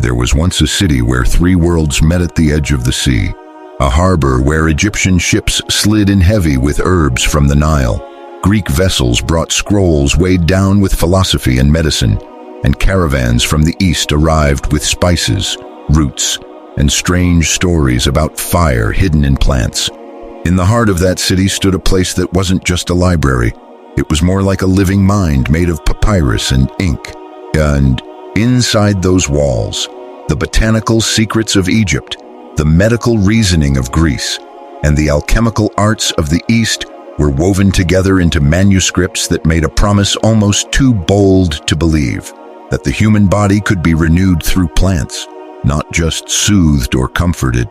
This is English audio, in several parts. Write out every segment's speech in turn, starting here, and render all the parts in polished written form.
There was once a city where three worlds met at the edge of the sea, a harbor where Egyptian ships slid in heavy with herbs from the Nile. Greek vessels brought scrolls weighed down with philosophy and medicine, and caravans from the east arrived with spices, roots, and strange stories about fire hidden in plants. In the heart of that city stood a place that wasn't just a library. It was more like a living mind made of papyrus and ink. And inside those walls, the botanical secrets of Egypt, the medical reasoning of Greece, and the alchemical arts of the East were woven together into manuscripts that made a promise almost too bold to believe, that the human body could be renewed through plants, not just soothed or comforted.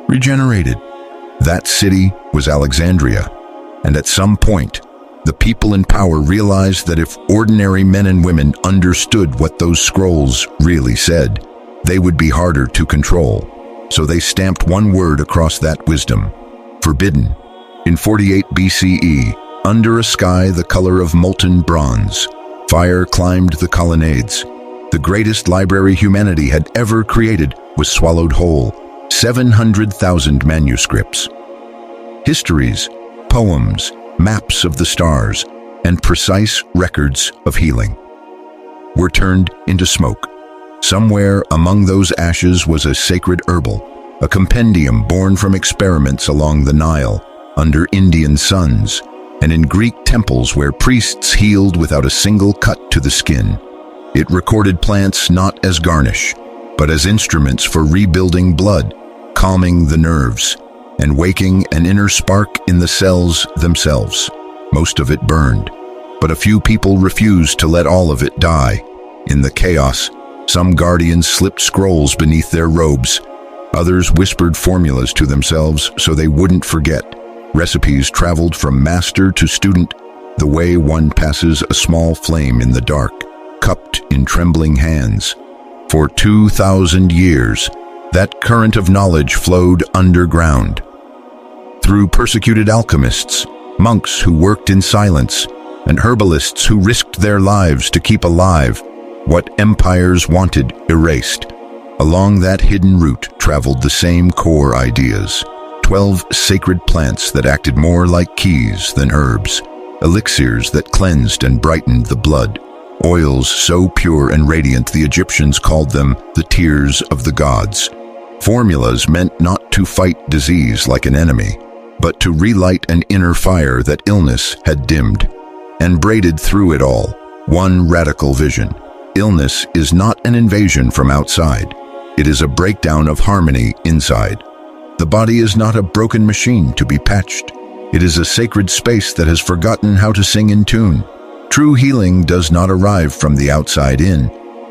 Regenerated. That city was Alexandria, and at some point, the people in power realized that if ordinary men and women understood what those scrolls really said, they would be harder to control. So they stamped one word across that wisdom: forbidden. In 48 BCE, under a sky the color of molten bronze, fire climbed the colonnades. The greatest library humanity had ever created was swallowed whole. 700,000 manuscripts. Histories, poems, maps of the stars, and precise records of healing were turned into smoke. Somewhere among those ashes was a sacred herbal, a compendium born from experiments along the Nile, under Indian suns, and in Greek temples where priests healed without a single cut to the skin. It recorded plants not as garnish, but as instruments for rebuilding blood, calming the nerves, and waking an inner spark in the cells themselves. Most of it burned, but a few people refused to let all of it die. In the chaos, some guardians slipped scrolls beneath their robes. Others whispered formulas to themselves so they wouldn't forget. Recipes traveled from master to student, the way one passes a small flame in the dark, cupped in trembling hands. For 2,000 years, that current of knowledge flowed underground. Through persecuted alchemists, monks who worked in silence, and herbalists who risked their lives to keep alive what empires wanted erased. Along that hidden route traveled the same core ideas. 12 sacred plants that acted more like keys than herbs, elixirs that cleansed and brightened the blood, oils so pure and radiant the Egyptians called them the tears of the gods. Formulas meant not to fight disease like an enemy, but to relight an inner fire that illness had dimmed. And braided through it all, one radical vision. Illness is not an invasion from outside. It is a breakdown of harmony inside. The body is not a broken machine to be patched. It is a sacred space that has forgotten how to sing in tune. True healing does not arrive from the outside in,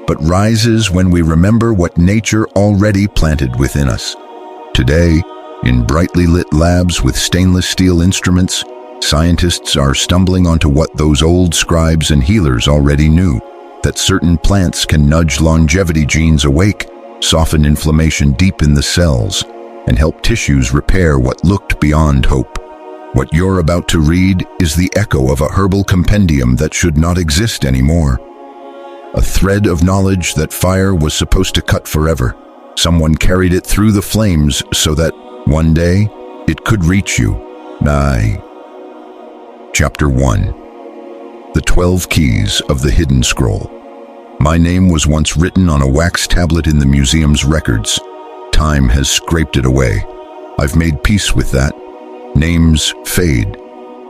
but rises when we remember what nature already planted within us. Today, in brightly lit labs with stainless steel instruments, scientists are stumbling onto what those old scribes and healers already knew, that certain plants can nudge longevity genes awake, soften inflammation deep in the cells, and help tissues repair what looked beyond hope. What you're about to read is the echo of a herbal compendium that should not exist anymore. A thread of knowledge that fire was supposed to cut forever. Someone carried it through the flames so that one day it could reach you. Chapter 1. The 12 Keys of the Hidden Scroll. My name was once written on a wax tablet in the museum's records. Time has scraped it away. I've made peace with that. Names fade.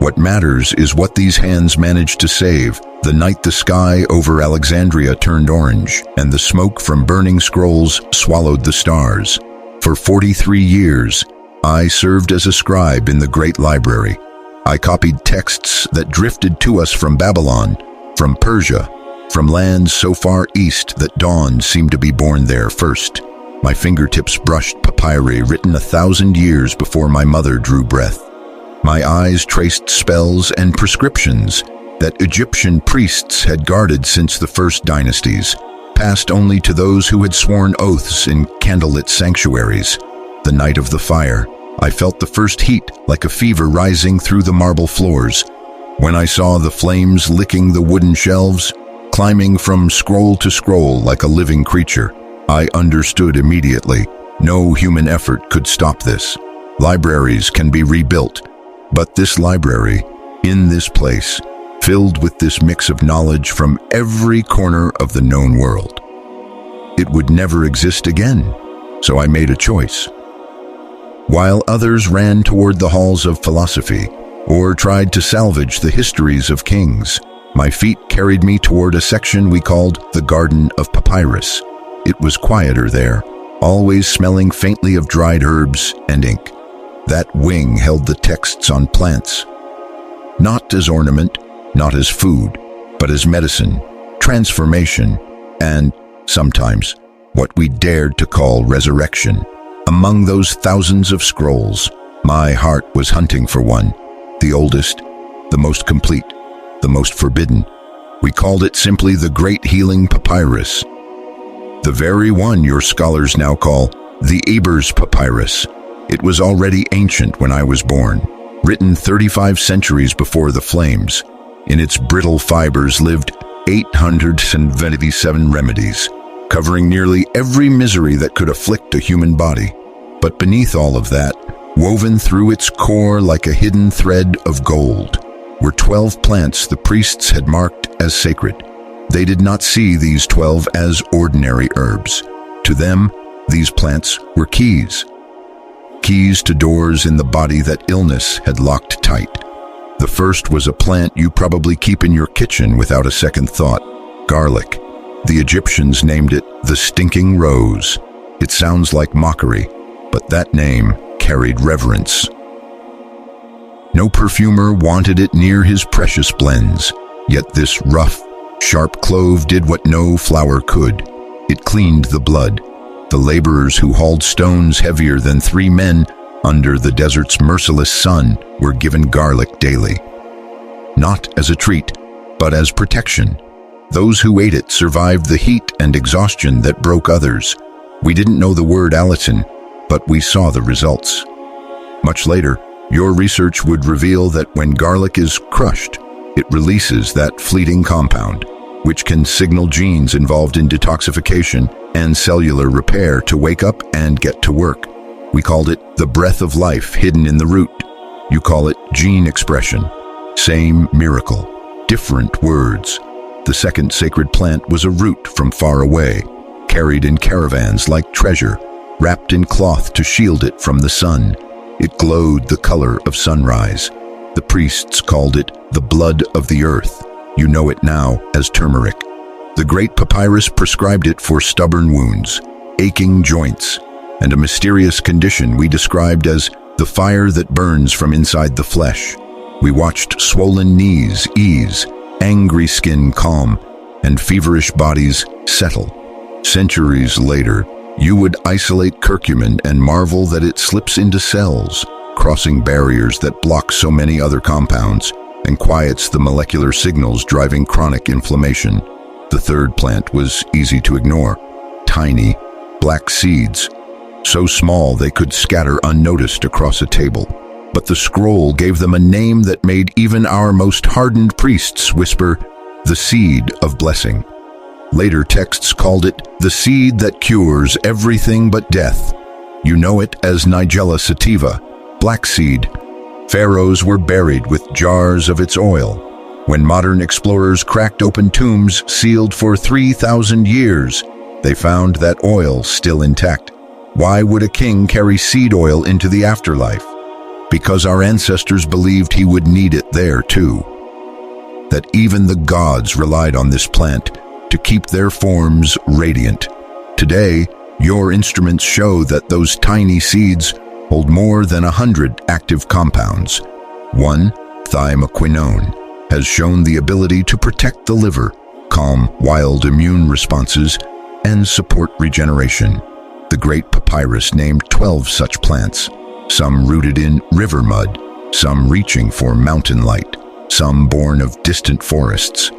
What matters is what these hands managed to save the night the sky over Alexandria turned orange and the smoke from burning scrolls swallowed the stars. For 43 years, I served as a scribe in the great library. I copied texts that drifted to us from Babylon, from Persia, from lands so far east that dawn seemed to be born there first. My fingertips brushed papyri written 1,000 years before my mother drew breath. My eyes traced spells and prescriptions that Egyptian priests had guarded since the first dynasties, passed only to those who had sworn oaths in candlelit sanctuaries. The night of the fire, I felt the first heat like a fever rising through the marble floors. When I saw the flames licking the wooden shelves, climbing from scroll to scroll like a living creature, I understood immediately. No human effort could stop this. Libraries can be rebuilt, but this library, in this place, filled with this mix of knowledge from every corner of the known world, it would never exist again. So I made a choice. While others ran toward the halls of philosophy or tried to salvage the histories of kings, my feet carried me toward a section we called the Garden of Papyrus. It was quieter there, always smelling faintly of dried herbs and ink. That wing held the texts on plants, not as ornament, not as food, but as medicine, transformation, and, sometimes, what we dared to call resurrection. Among those thousands of scrolls, my heart was hunting for one, the oldest, the most complete, the most forbidden. We called it simply the Great Healing Papyrus, the very one your scholars now call the Ebers Papyrus. It was already ancient when I was born, written 35 centuries before the flames. In its brittle fibers lived 827 remedies, covering nearly every misery that could afflict a human body. But beneath all of that, woven through its core like a hidden thread of gold, were 12 plants the priests had marked as sacred. They did not see these 12 as ordinary herbs. To them, these plants were keys. Keys to doors in the body that illness had locked tight. The first was a plant you probably keep in your kitchen without a second thought: garlic. The Egyptians named it the stinking rose. It sounds like mockery, but that name carried reverence. No perfumer wanted it near his precious blends, yet this rough, sharp clove did what no flower could. It cleaned the blood. The laborers who hauled stones heavier than 3 men under the desert's merciless sun were given garlic daily. Not as a treat, but as protection. Those who ate it survived the heat and exhaustion that broke others. We didn't know the word allicin, but we saw the results. Much later, your research would reveal that when garlic is crushed, it releases that fleeting compound, which can signal genes involved in detoxification and cellular repair to wake up and get to work. We called it the breath of life hidden in the root. You call it gene expression. Same miracle, different words. The second sacred plant was a root from far away, carried in caravans like treasure, wrapped in cloth to shield it from the sun. It glowed the color of sunrise. The priests called it the blood of the earth. You know it now as turmeric. The Great Papyrus prescribed it for stubborn wounds, aching joints, and a mysterious condition we described as the fire that burns from inside the flesh. We watched swollen knees ease, angry skin calm, and feverish bodies settle. Centuries later, you would isolate curcumin and marvel that it slips into cells, crossing barriers that block so many other compounds, and quiets the molecular signals driving chronic inflammation. The third plant was easy to ignore. Tiny, black seeds, so small they could scatter unnoticed across a table. But the scroll gave them a name that made even our most hardened priests whisper, the seed of blessing. Later texts called it the seed that cures everything but death. You know it as Nigella sativa, black seed. Pharaohs were buried with jars of its oil. When modern explorers cracked open tombs sealed for 3,000 years, they found that oil still intact. Why would a king carry seed oil into the afterlife? Because our ancestors believed he would need it there too. That even the gods relied on this plant to keep their forms radiant. Today, your instruments show that those tiny seeds hold more than 100 active compounds. One, thiamoquinone, has shown the ability to protect the liver, calm wild immune responses, and support regeneration. The Great Papyrus named 12 such plants, some rooted in river mud, some reaching for mountain light, some born of distant forests.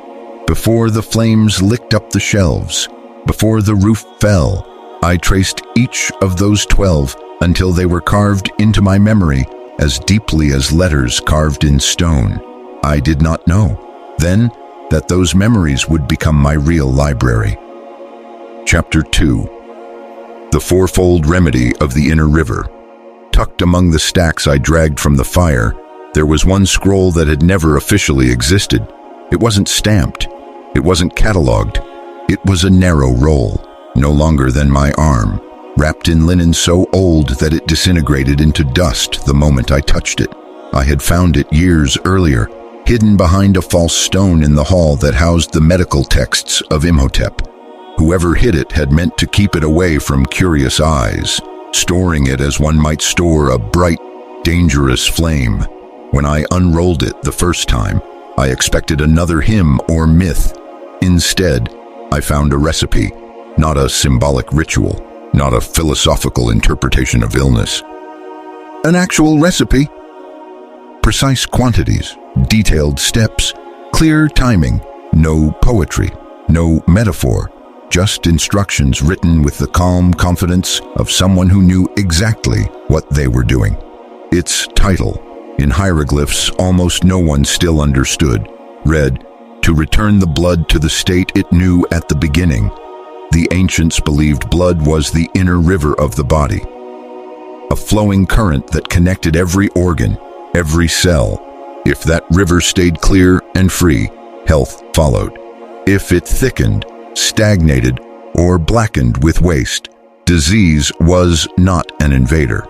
Before the flames licked up the shelves, before the roof fell, I traced each of those 12 until they were carved into my memory as deeply as letters carved in stone. I did not know then that those memories would become my real library. Chapter 2. The fourfold remedy of the inner river. Tucked among the stacks I dragged from the fire, there was one scroll that had never officially existed. It wasn't stamped. It wasn't catalogued. It was a narrow roll, no longer than my arm, wrapped in linen so old that it disintegrated into dust the moment I touched it. I had found it years earlier, hidden behind a false stone in the hall that housed the medical texts of Imhotep. Whoever hid it had meant to keep it away from curious eyes, storing it as one might store a bright, dangerous flame. When I unrolled it the first time, I expected another hymn or myth. Instead, I found a recipe, not a symbolic ritual, not a philosophical interpretation of illness. An actual recipe. Precise quantities, detailed steps, clear timing, no poetry, no metaphor, just instructions written with the calm confidence of someone who knew exactly what they were doing. Its title, in hieroglyphs almost no one still understood, read, "To return the blood to the state it knew at the beginning." The ancients believed blood was the inner river of the body, a flowing current that connected every organ, every cell. If that river stayed clear and free, health followed. If it thickened, stagnated, or blackened with waste, disease was not an invader.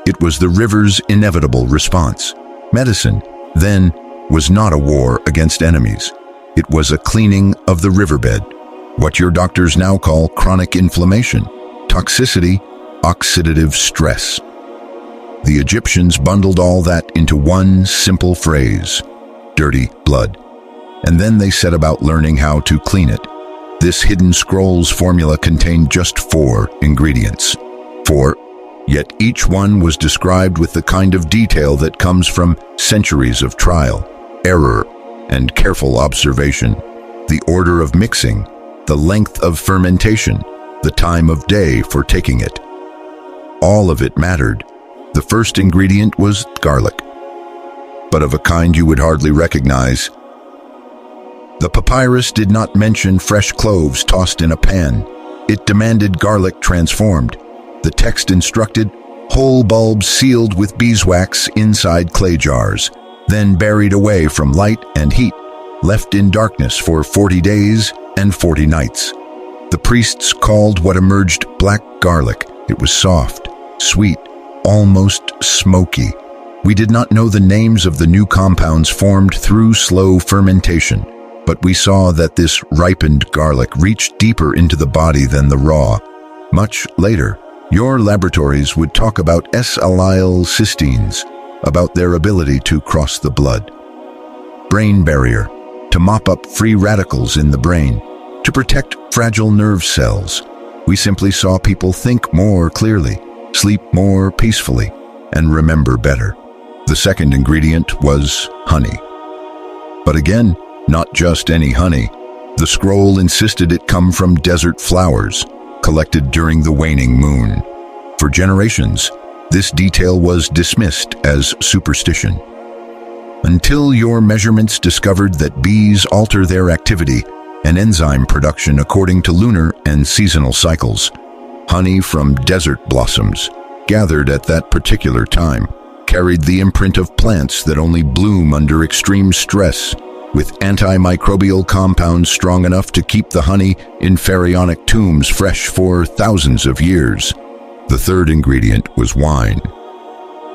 It was the river's inevitable response. Medicine, then, was not a war against enemies. It was a cleaning of the riverbed, what your doctors now call chronic inflammation, toxicity, oxidative stress. The Egyptians bundled all that into one simple phrase, dirty blood. And then they set about learning how to clean it. This hidden scrolls formula contained just 4 ingredients. 4, yet each one was described with the kind of detail that comes from centuries of trial, error, and careful observation. The order of mixing, the length of fermentation, the time of day for taking it. All of it mattered. The first ingredient was garlic, but of a kind you would hardly recognize. The papyrus did not mention fresh cloves tossed in a pan. It demanded garlic transformed. The text instructed whole bulbs sealed with beeswax inside clay jars, then buried away from light and heat, left in darkness for 40 days and 40 nights. The priests called what emerged black garlic. It was soft, sweet, almost smoky. We did not know the names of the new compounds formed through slow fermentation, but we saw that this ripened garlic reached deeper into the body than the raw. Much later, your laboratories would talk about S-allyl cysteines, about their ability to cross the blood. Brain barrier, to mop up free radicals in the brain, to protect fragile nerve cells. We simply saw people think more clearly, sleep more peacefully, and remember better. The second ingredient was honey. But again, not just any honey. The scroll insisted it come from desert flowers, collected during the waning moon. For generations, this detail was dismissed as superstition. Until your measurements discovered that bees alter their activity and enzyme production according to lunar and seasonal cycles. Honey from desert blossoms, gathered at that particular time, carried the imprint of plants that only bloom under extreme stress, with antimicrobial compounds strong enough to keep the honey in pharaonic tombs fresh for thousands of years. The third ingredient was wine,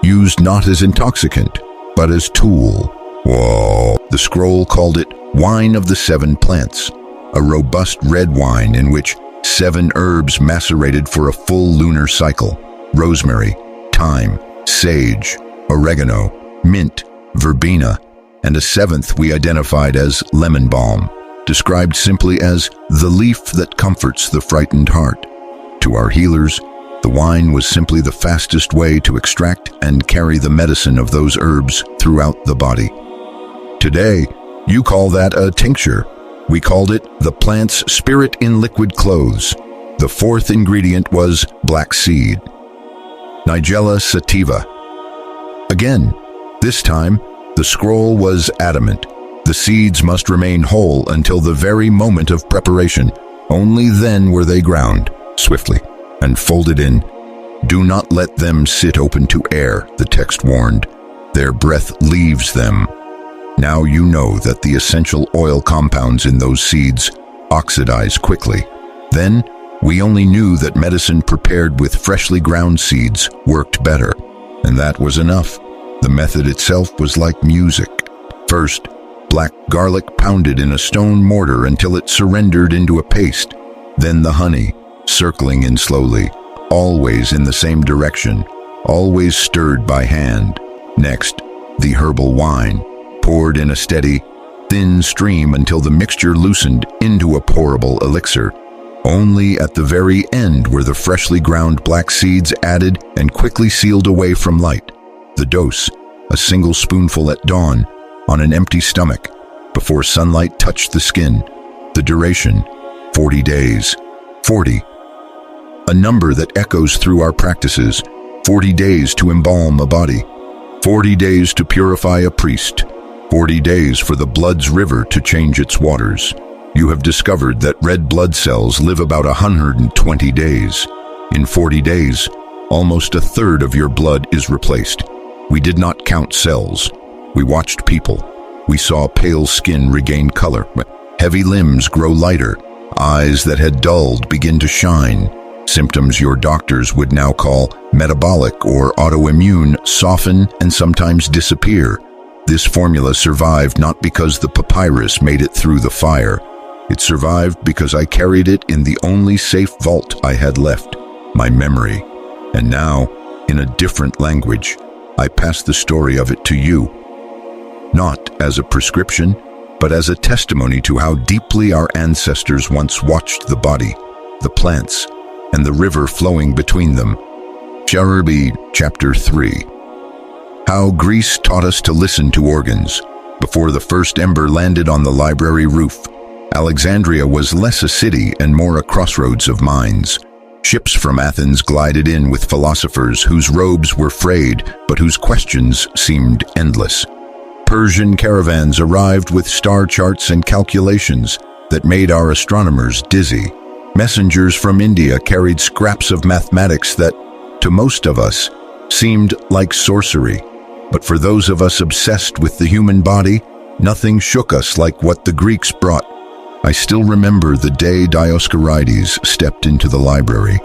used not as intoxicant, but as tool. Whoa! The scroll called it wine of the 7 plants, a robust red wine in which 7 herbs macerated for a full lunar cycle: rosemary, thyme, sage, oregano, mint, verbena, and a 7th we identified as lemon balm, described simply as the leaf that comforts the frightened heart. To our healers, the wine was simply the fastest way to extract and carry the medicine of those herbs throughout the body. Today, you call that a tincture. We called it the plant's spirit in liquid clothes. The 4th ingredient was black seed, Nigella sativa. Again, this time, the scroll was adamant. The seeds must remain whole until the very moment of preparation. Only then were they ground, swiftly and folded in. Do not let them sit open to air, the text warned. Their breath leaves them. Now you know that the essential oil compounds in those seeds oxidize quickly. Then, we only knew that medicine prepared with freshly ground seeds worked better, and that was enough. The method itself was like music. First, black garlic pounded in a stone mortar until it surrendered into a paste. Then the honey, circling in slowly, always in the same direction, always stirred by hand. Next, the herbal wine, poured in a steady, thin stream until the mixture loosened into a pourable elixir. Only at the very end were the freshly ground black seeds added and quickly sealed away from light. The dose, a single spoonful at dawn, on an empty stomach, before sunlight touched the skin. The duration, 40 days. 40. A number that echoes through our practices. 40 days to embalm a body. 40 days to purify a priest. 40 days for the blood's river to change its waters. You have discovered that red blood cells live about 120 days. In 40 days, almost a third of your blood is replaced. We did not count cells. We watched people. We saw pale skin regain color, heavy limbs grow lighter, eyes that had dulled begin to shine. Symptoms your doctors would now call metabolic or autoimmune soften and sometimes disappear. This formula survived not because the papyrus made it through the fire. It survived because I carried it in the only safe vault I had left, my memory. And now, in a different language, I pass the story of it to you. Not as a prescription, but as a testimony to how deeply our ancestors once watched the body, the plants, and the river flowing between them. Herbalist, Chapter 3. How Greece taught us to listen to organs. Before the first ember landed on the library roof, Alexandria was less a city and more a crossroads of minds. Ships from Athens glided in with philosophers whose robes were frayed, but whose questions seemed endless. Persian caravans arrived with star charts and calculations that made our astronomers dizzy. Messengers from India carried scraps of mathematics that, to most of us, seemed like sorcery. But for those of us obsessed with the human body, nothing shook us like what the Greeks brought. I still remember the day Dioscorides stepped into the library.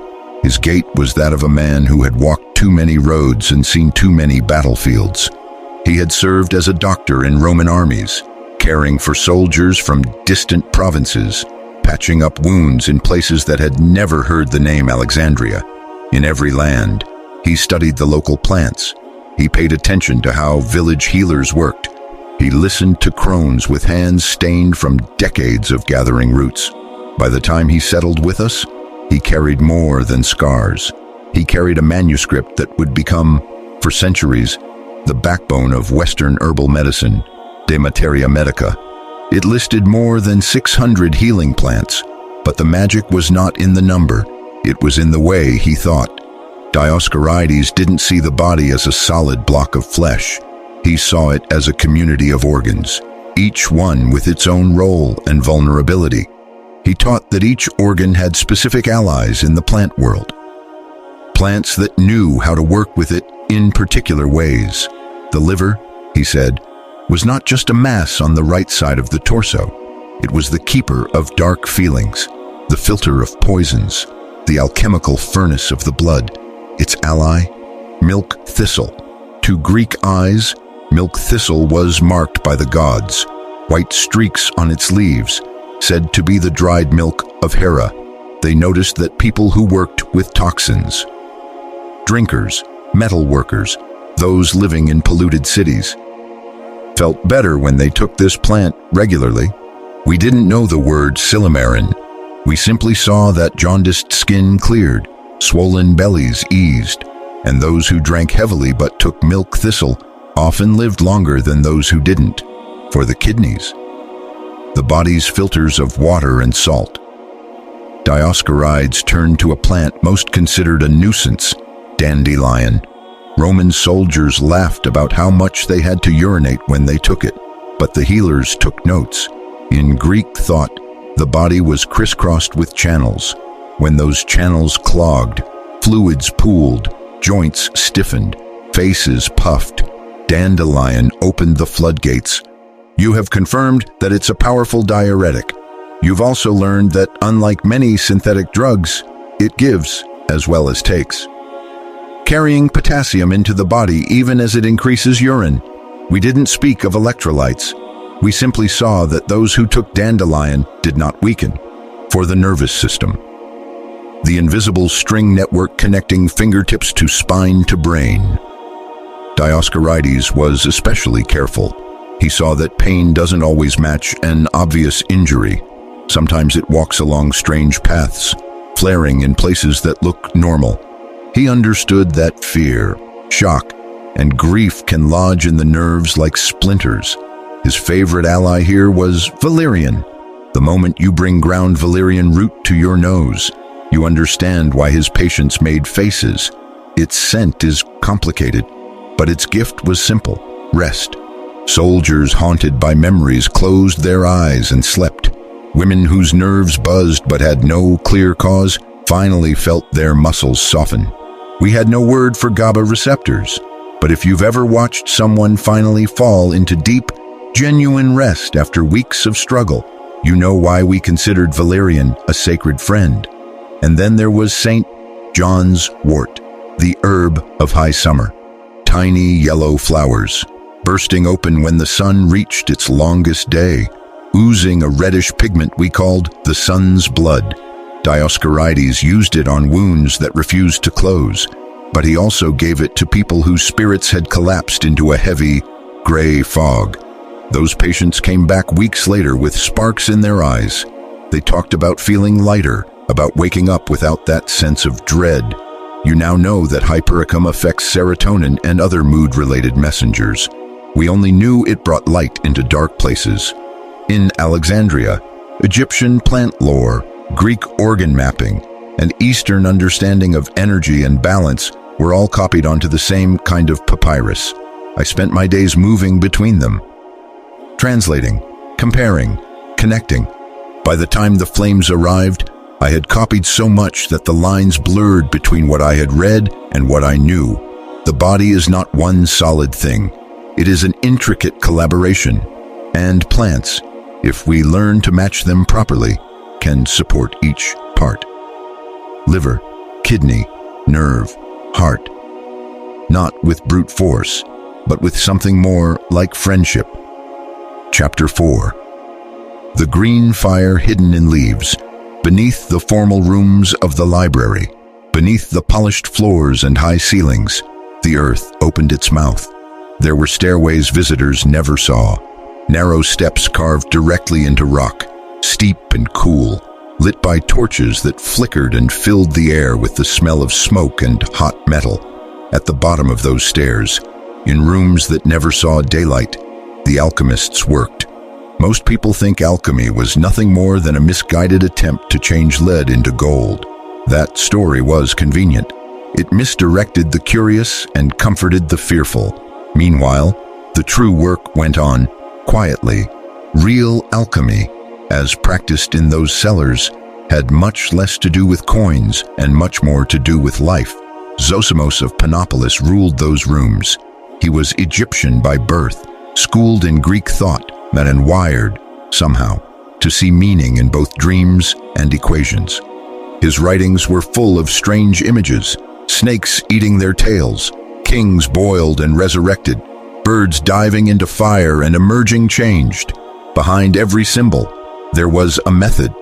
His gait was that of a man who had walked too many roads and seen too many battlefields. He had served as a doctor in Roman armies, caring for soldiers from distant provinces, patching up wounds in places that had never heard the name Alexandria. In every land, he studied the local plants. He paid attention to how village healers worked. He listened to crones with hands stained from decades of gathering roots. By the time he settled with us, he carried more than scars. He carried a manuscript that would become, for centuries, the backbone of Western herbal medicine, De Materia Medica. It listed more than 600 healing plants, but the magic was not in the number. It was in the way he thought. Dioscorides didn't see the body as a solid block of flesh. He saw it as a community of organs, each one with its own role and vulnerability. He taught that each organ had specific allies in the plant world. Plants that knew how to work with it in particular ways. The liver, he said, was not just a mass on the right side of the torso. It was the keeper of dark feelings, the filter of poisons, the alchemical furnace of the blood. Its ally, milk thistle. To Greek eyes, milk thistle was marked by the gods. White streaks on its leaves, said to be the dried milk of Hera. They noticed that people who worked with toxins, drinkers, metal workers, those living in polluted cities, felt better when they took this plant regularly. We didn't know the word silymarin. We simply saw that jaundiced skin cleared, swollen bellies eased, and those who drank heavily but took milk thistle often lived longer than those who didn't. For the kidneys, the body's filters of water and salt. Dioscorides turned to a plant most considered a nuisance, dandelion. Roman soldiers laughed about how much they had to urinate when they took it, but the healers took notes. In Greek thought, the body was crisscrossed with channels. When those channels clogged, Fluids pooled, joints stiffened, faces puffed. Dandelion opened the floodgates. You have confirmed that it's a powerful diuretic. You've also learned that, unlike many synthetic drugs, it gives as well as takes, carrying potassium into the body even as it increases urine. We didn't speak of electrolytes. We simply saw that those who took dandelion did not weaken. For the nervous system, the invisible string network connecting fingertips to spine to brain. Dioscorides was especially careful. He saw that pain doesn't always match an obvious injury. Sometimes it walks along strange paths, flaring in places that look normal. He understood that fear, shock, and grief can lodge in the nerves like splinters. His favorite ally here was valerian. The moment you bring ground valerian root to your nose, you understand why his patients made faces. Its scent is complicated, but its gift was simple: rest. Soldiers haunted by memories closed their eyes and slept. Women whose nerves buzzed but had no clear cause finally felt their muscles soften. We had no word for GABA receptors, but if you've ever watched someone finally fall into deep, genuine rest after weeks of struggle, you know why we considered valerian a sacred friend. And then there was St. John's wort, the herb of high summer. Tiny yellow flowers, bursting open when the sun reached its longest day, oozing a reddish pigment we called the sun's blood. Dioscorides used it on wounds that refused to close, but he also gave it to people whose spirits had collapsed into a heavy, gray fog. Those patients came back weeks later with sparks in their eyes. They talked about feeling lighter, about waking up without that sense of dread. You now know that hypericum affects serotonin and other mood-related messengers. We only knew it brought light into dark places. In Alexandria, Egyptian plant lore, Greek organ mapping, and Eastern understanding of energy and balance were all copied onto the same kind of papyrus. I spent my days moving between them, translating, comparing, connecting. By the time the flames arrived, I had copied so much that the lines blurred between what I had read and what I knew. The body is not one solid thing. It is an intricate collaboration. And plants, if we learn to match them properly, can support each part. Liver, kidney, nerve, heart. Not with brute force, but with something more like friendship. Chapter 4. The green fire hidden in leaves. Beneath the formal rooms of the library, beneath the polished floors and high ceilings, the earth opened its mouth. There were stairways visitors never saw, narrow steps carved directly into rock, steep and cool, lit by torches that flickered and filled the air with the smell of smoke and hot metal. At the bottom of those stairs, in rooms that never saw daylight, the alchemists worked. Most people think alchemy was nothing more than a misguided attempt to change lead into gold. That story was convenient. It misdirected the curious and comforted the fearful. Meanwhile, the true work went on, quietly. Real alchemy, as practiced in those cellars, had much less to do with coins and much more to do with life. Zosimos of Panopolis ruled those rooms. He was Egyptian by birth, schooled in Greek thought, and wired, somehow, to see meaning in both dreams and equations. His writings were full of strange images: snakes eating their tails, kings boiled and resurrected, birds diving into fire and emerging changed. Behind every symbol, there was a method.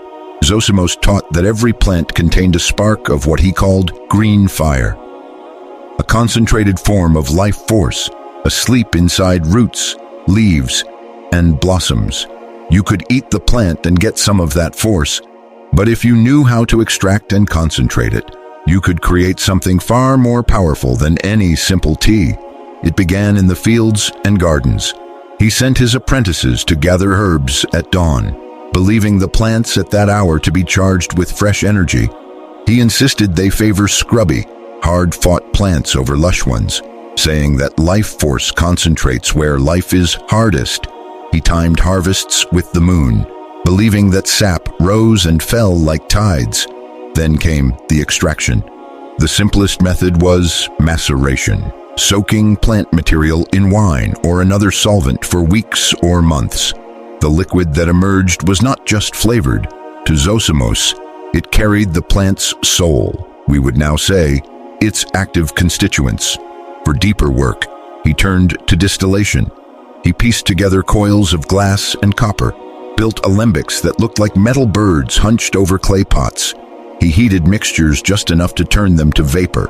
Zosimos taught that every plant contained a spark of what he called green fire, a concentrated form of life force, asleep inside roots, leaves, and blossoms. You could eat the plant and get some of that force, but if you knew how to extract and concentrate it, you could create something far more powerful than any simple tea. It began in the fields and gardens. He sent his apprentices to gather herbs at dawn, believing the plants at that hour to be charged with fresh energy. He insisted they favor scrubby, hard-fought plants over lush ones, saying that life force concentrates where life is hardest. He timed harvests with the moon, believing that sap rose and fell like tides. Then came the extraction. The simplest method was maceration, soaking plant material in wine or another solvent for weeks or months. The liquid that emerged was not just flavored. To Zosimos, it carried the plant's soul, we would now say, its active constituents. For deeper work, he turned to distillation. He pieced together coils of glass and copper, built alembics that looked like metal birds hunched over clay pots. He heated mixtures just enough to turn them to vapor.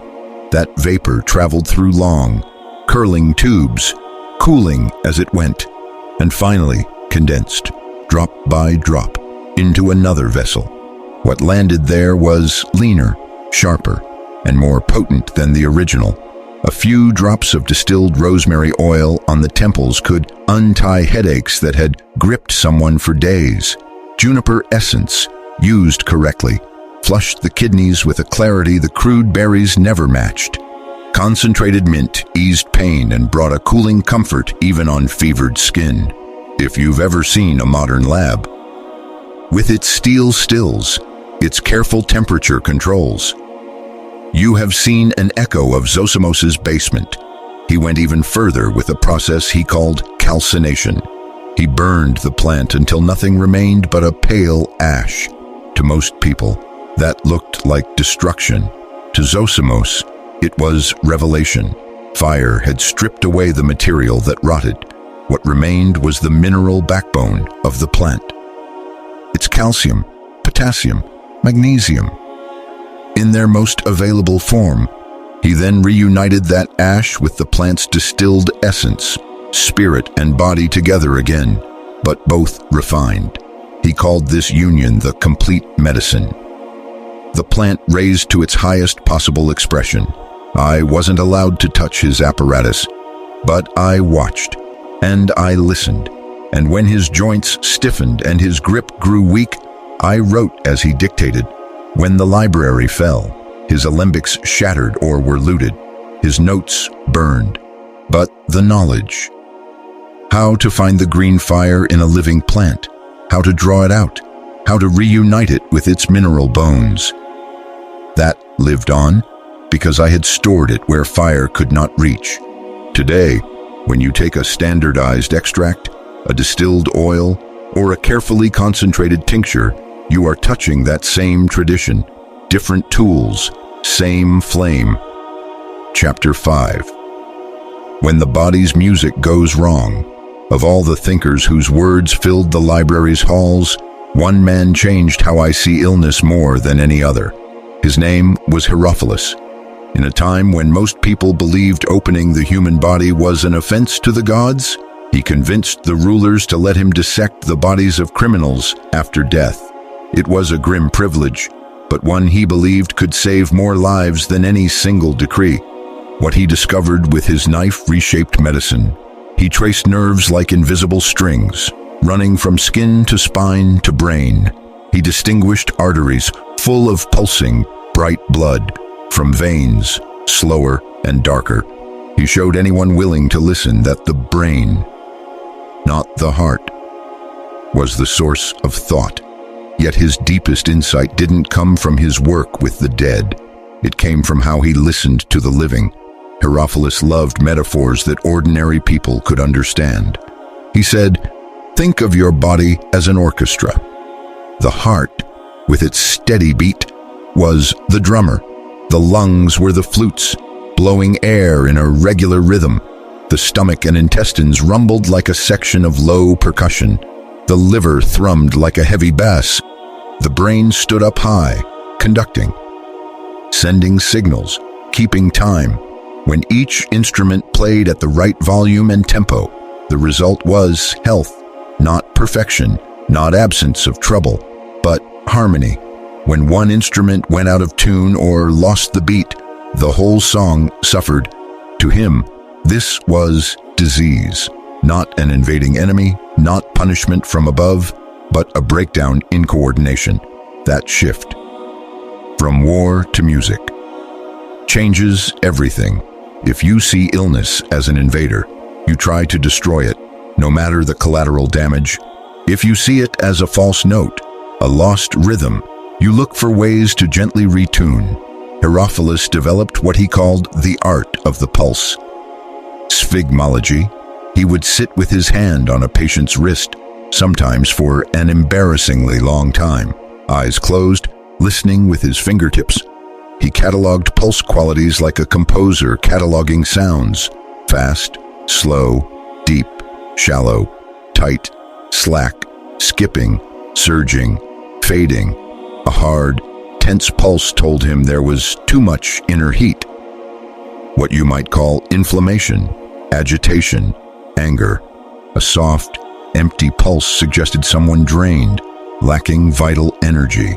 That vapor traveled through long, curling tubes, cooling as it went, and finally condensed, drop by drop, into another vessel. What landed there was leaner, sharper, and more potent than the original. A few drops of distilled rosemary oil on the temples could untie headaches that had gripped someone for days. Juniper essence, used correctly, flushed the kidneys with a clarity the crude berries never matched. Concentrated mint eased pain and brought a cooling comfort even on fevered skin. If you've ever seen a modern lab, with its steel stills, its careful temperature controls, you have seen an echo of Zosimos's basement. He went even further with a process he called calcination. He burned the plant until nothing remained but a pale ash. To most people, that looked like destruction. To Zosimos, it was revelation. Fire had stripped away the material that rotted. What remained was the mineral backbone of the plant. Its calcium, potassium, magnesium, in their most available form. He then reunited that ash with the plant's distilled essence, spirit and body together again, but both refined. He called this union the complete medicine. The plant raised to its highest possible expression. I wasn't allowed to touch his apparatus, but I watched, and I listened, and when his joints stiffened and his grip grew weak, I wrote as he dictated. When the library fell, his alembics shattered or were looted, his notes burned, but the knowledge. How to find the green fire in a living plant, how to draw it out, how to reunite it with its mineral bones. That lived on because I had stored it where fire could not reach. Today, when you take a standardized extract, a distilled oil, or a carefully concentrated tincture, you are touching that same tradition, different tools, same flame. Chapter 5. When the body's music goes wrong. Of all the thinkers whose words filled the library's halls, one man changed how I see illness more than any other. His name was Herbalist. In a time when most people believed opening the human body was an offense to the gods, he convinced the rulers to let him dissect the bodies of criminals after death. It was a grim privilege, but one he believed could save more lives than any single decree. What he discovered with his knife reshaped medicine. He traced nerves like invisible strings, running from skin to spine to brain. He distinguished arteries full of pulsing, bright blood from veins, slower and darker. He showed anyone willing to listen that the brain, not the heart, was the source of thought. Yet his deepest insight didn't come from his work with the dead. It came from how he listened to the living. Herbalist loved metaphors that ordinary people could understand. He said, "Think of your body as an orchestra. The heart, with its steady beat, was the drummer. The lungs were the flutes, blowing air in a regular rhythm. The stomach and intestines rumbled like a section of low percussion. The liver thrummed like a heavy bass. The brain stood up high, conducting, sending signals, keeping time. When each instrument played at the right volume and tempo, the result was health, not perfection, not absence of trouble, but harmony. When one instrument went out of tune or lost the beat, the whole song suffered. To him, this was disease, not an invading enemy, not punishment from above, but a breakdown in coordination. That shift from war to music changes everything. If you see illness as an invader, you try to destroy it, no matter the collateral damage. If you see it as a false note, a lost rhythm, you look for ways to gently retune. Herbalist developed what he called the art of the pulse. Sphygmology, he would sit with his hand on a patient's wrist, sometimes for an embarrassingly long time, eyes closed, listening with his fingertips. He cataloged pulse qualities like a composer cataloging sounds: fast, slow, deep, shallow, tight, slack, skipping, surging, fading. A hard, tense pulse told him there was too much inner heat. What you might call inflammation, agitation, anger. A soft, empty pulse suggested someone drained, lacking vital energy.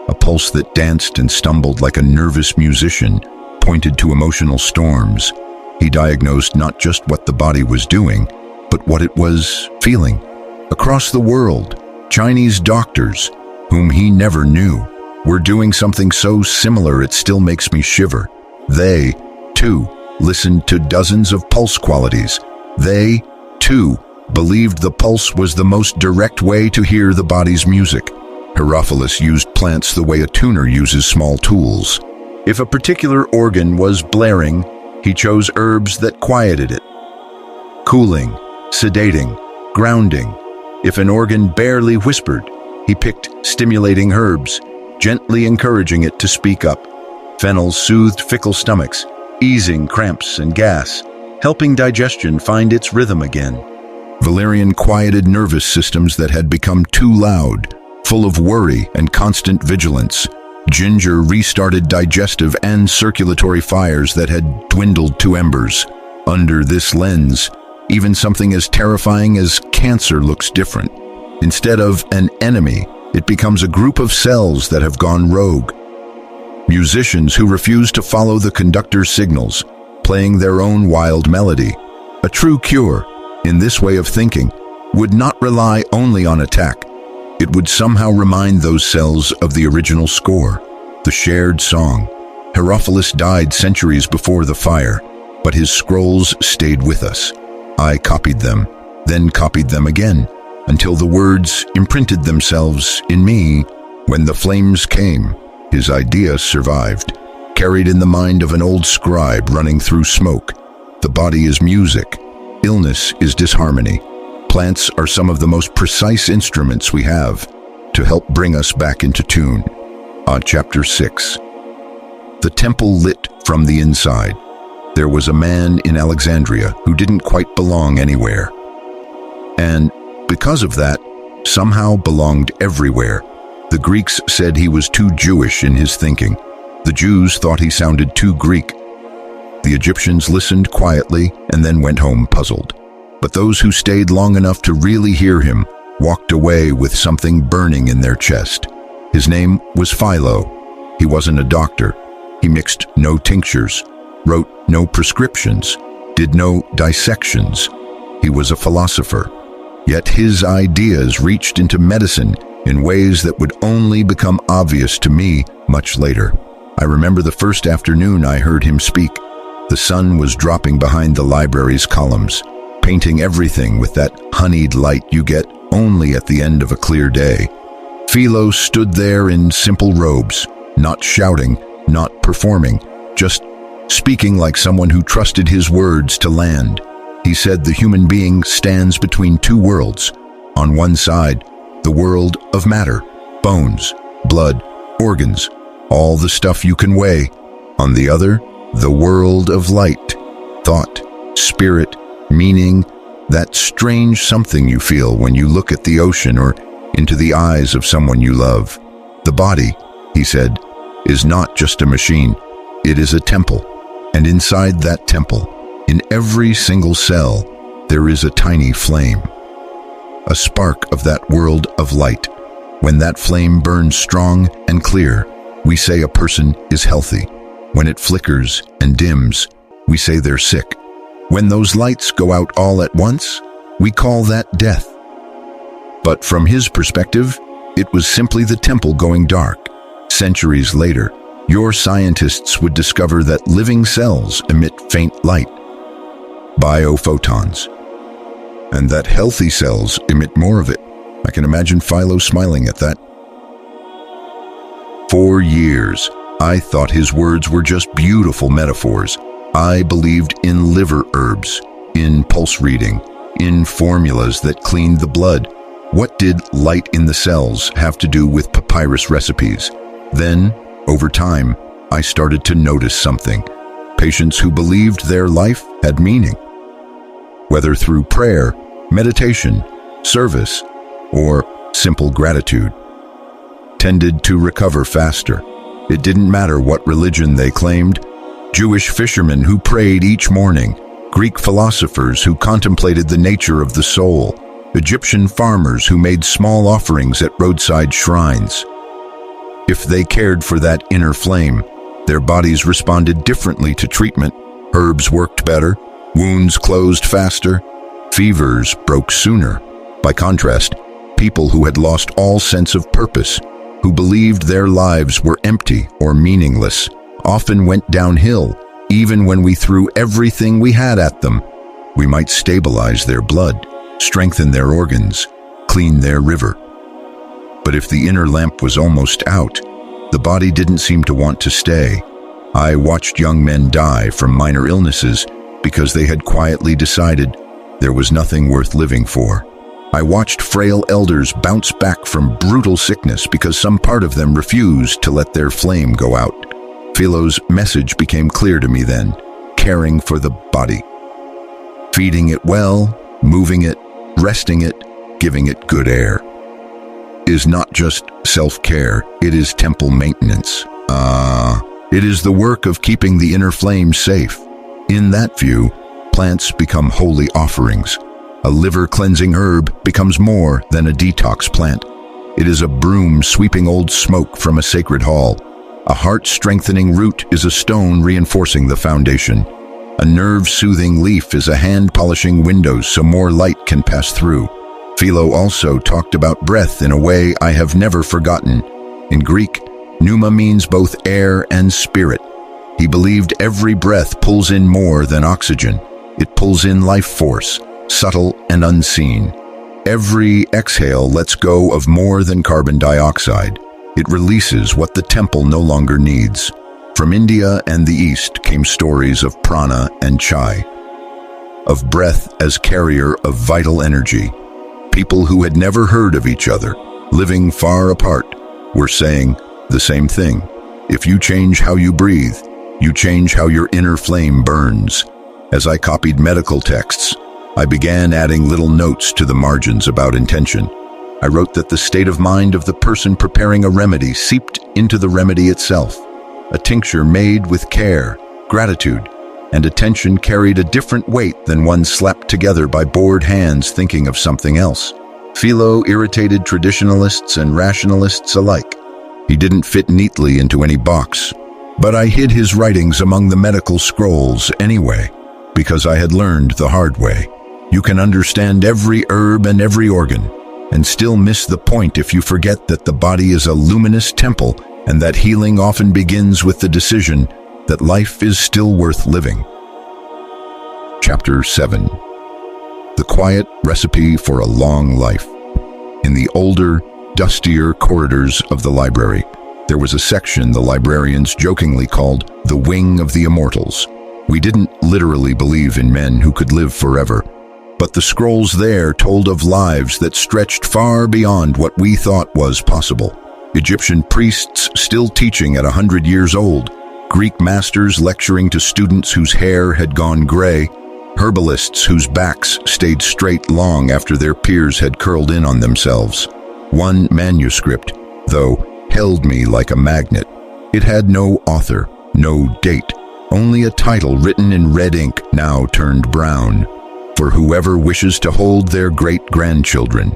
A pulse that danced and stumbled like a nervous musician pointed to emotional storms. He diagnosed not just what the body was doing, but what it was feeling. Across the world, Chinese doctors, whom he never knew, were doing something so similar it still makes me shiver. They, too, listened to dozens of pulse qualities. They, too, believed the pulse was the most direct way to hear the body's music. Herbalist used plants the way a tuner uses small tools. If a particular organ was blaring, he chose herbs that quieted it. Cooling, sedating, grounding. If an organ barely whispered, he picked stimulating herbs, gently encouraging it to speak up. Fennel soothed fickle stomachs, easing cramps and gas, helping digestion find its rhythm again. Valerian quieted nervous systems that had become too loud, full of worry and constant vigilance. Ginger restarted digestive and circulatory fires that had dwindled to embers. Under this lens, even something as terrifying as cancer looks different. Instead of an enemy, it becomes a group of cells that have gone rogue. Musicians who refuse to follow the conductor's signals, playing their own wild melody. A true cure, in this way of thinking, would not rely only on attack. It would somehow remind those cells of the original score, the shared song. Herbalist died centuries before the fire, but his scrolls stayed with us. I copied them, then copied them again, until the words imprinted themselves in me. When the flames came, his idea survived, carried in the mind of an old scribe running through smoke. The body is music. Illness is disharmony. Plants are some of the most precise instruments we have to help bring us back into tune. Chapter 6. The temple lit from the inside. There was a man in Alexandria who didn't quite belong anywhere. And because of that, somehow belonged everywhere. The Greeks said he was too Jewish in his thinking. The Jews thought he sounded too Greek. The Egyptians listened quietly and then went home puzzled. But those who stayed long enough to really hear him walked away with something burning in their chest. His name was Philo. He wasn't a doctor. He mixed no tinctures, wrote no prescriptions, did no dissections. He was a philosopher. Yet his ideas reached into medicine in ways that would only become obvious to me much later. I remember the first afternoon I heard him speak. The sun was dropping behind the library's columns, painting everything with that honeyed light you get only at the end of a clear day. Philo stood there in simple robes, not shouting, not performing, just speaking like someone who trusted his words to land. He said the human being stands between two worlds. On one side, the world of matter, bones, blood, organs, all the stuff you can weigh. On the other, the world of light, thought, spirit, meaning, that strange something you feel when you look at the ocean or into the eyes of someone you love. The body, he said, is not just a machine. It is a temple. And inside that temple, in every single cell, there is a tiny flame. A spark of that world of light. When that flame burns strong and clear, we say a person is healthy. When it flickers and dims, we say they're sick. When those lights go out all at once, we call that death. But from his perspective, it was simply the temple going dark. Centuries later, your scientists would discover that living cells emit faint light, biophotons, and that healthy cells emit more of it. I can imagine Philo smiling at that. For years, I thought his words were just beautiful metaphors. I believed in liver herbs, in pulse reading, in formulas that cleaned the blood. What did light in the cells have to do with papyrus recipes? Then, over time, I started to notice something. Patients who believed their life had meaning, whether through prayer, meditation, service, or simple gratitude, tended to recover faster. It didn't matter what religion they claimed. Jewish fishermen who prayed each morning, Greek philosophers who contemplated the nature of the soul, Egyptian farmers who made small offerings at roadside shrines. If they cared for that inner flame, their bodies responded differently to treatment. Herbs worked better, wounds closed faster, fevers broke sooner. By contrast, people who had lost all sense of purpose, who believed their lives were empty or meaningless, often went downhill. Even when we threw everything we had at them, we might stabilize their blood, strengthen their organs, clean their river. But if the inner lamp was almost out, the body didn't seem to want to stay. I watched young men die from minor illnesses because they had quietly decided there was nothing worth living for. I watched frail elders bounce back from brutal sickness because some part of them refused to let their flame go out. Philo's message became clear to me then: caring for the body, feeding it well, moving it, resting it, giving it good air, is not just self-care, it is temple maintenance. It is the work of keeping the inner flame safe. In that view, plants become holy offerings. A liver-cleansing herb becomes more than a detox plant. It is a broom sweeping old smoke from a sacred hall. A heart-strengthening root is a stone reinforcing the foundation. A nerve-soothing leaf is a hand polishing windows so more light can pass through. Philo also talked about breath in a way I have never forgotten. In Greek, pneuma means both air and spirit. He believed every breath pulls in more than oxygen. It pulls in life force, subtle and unseen. Every exhale lets go of more than carbon dioxide. It releases what the temple no longer needs. From India and the East came stories of prana and chai, of breath as carrier of vital energy. People who had never heard of each other, living far apart, were saying the same thing. If you change how you breathe, you change how your inner flame burns. As I copied medical texts, I began adding little notes to the margins about intention. I wrote that the state of mind of the person preparing a remedy seeped into the remedy itself. A tincture made with care, gratitude, and attention carried a different weight than one slapped together by bored hands thinking of something else. Philo irritated traditionalists and rationalists alike. He didn't fit neatly into any box. But I hid his writings among the medical scrolls anyway, because I had learned the hard way. You can understand every herb and every organ, and still miss the point if you forget that the body is a luminous temple and that healing often begins with the decision that life is still worth living. Chapter 7. The Quiet Recipe for a Long Life. In the older, dustier corridors of the library, there was a section the librarians jokingly called the Wing of the Immortals. We didn't literally believe in men who could live forever, but the scrolls there told of lives that stretched far beyond what we thought was possible. Egyptian priests still teaching at 100 years old, Greek masters lecturing to students whose hair had gone gray, herbalists whose backs stayed straight long after their peers had curled in on themselves. One manuscript, though, held me like a magnet. It had no author, no date, only a title written in red ink now turned brown, for whoever wishes to hold their great-grandchildren.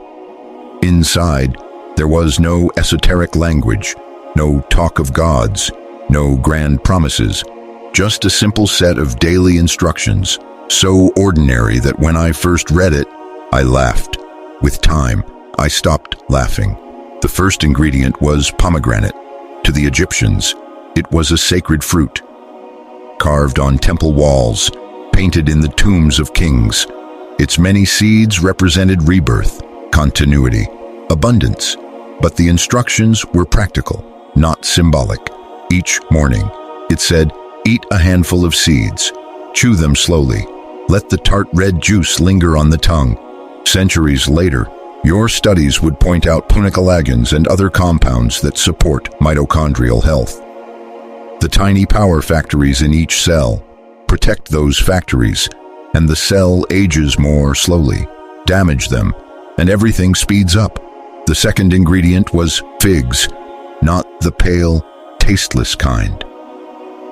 Inside, there was no esoteric language, no talk of gods, no grand promises, just a simple set of daily instructions, so ordinary that when I first read it, I laughed. With time, I stopped laughing. The first ingredient was pomegranate. To the Egyptians, it was a sacred fruit, carved on temple walls, painted in the tombs of kings. Its many seeds represented rebirth, continuity, abundance, but the instructions were practical, not symbolic. Each morning, it said, eat a handful of seeds. Chew them slowly. Let the tart red juice linger on the tongue. Centuries later, your studies would point out punicalagins and other compounds that support mitochondrial health. The tiny power factories in each cell protect those factories, and the cell ages more slowly. Damage them, and everything speeds up. The second ingredient was figs, not the pale, tasteless kind.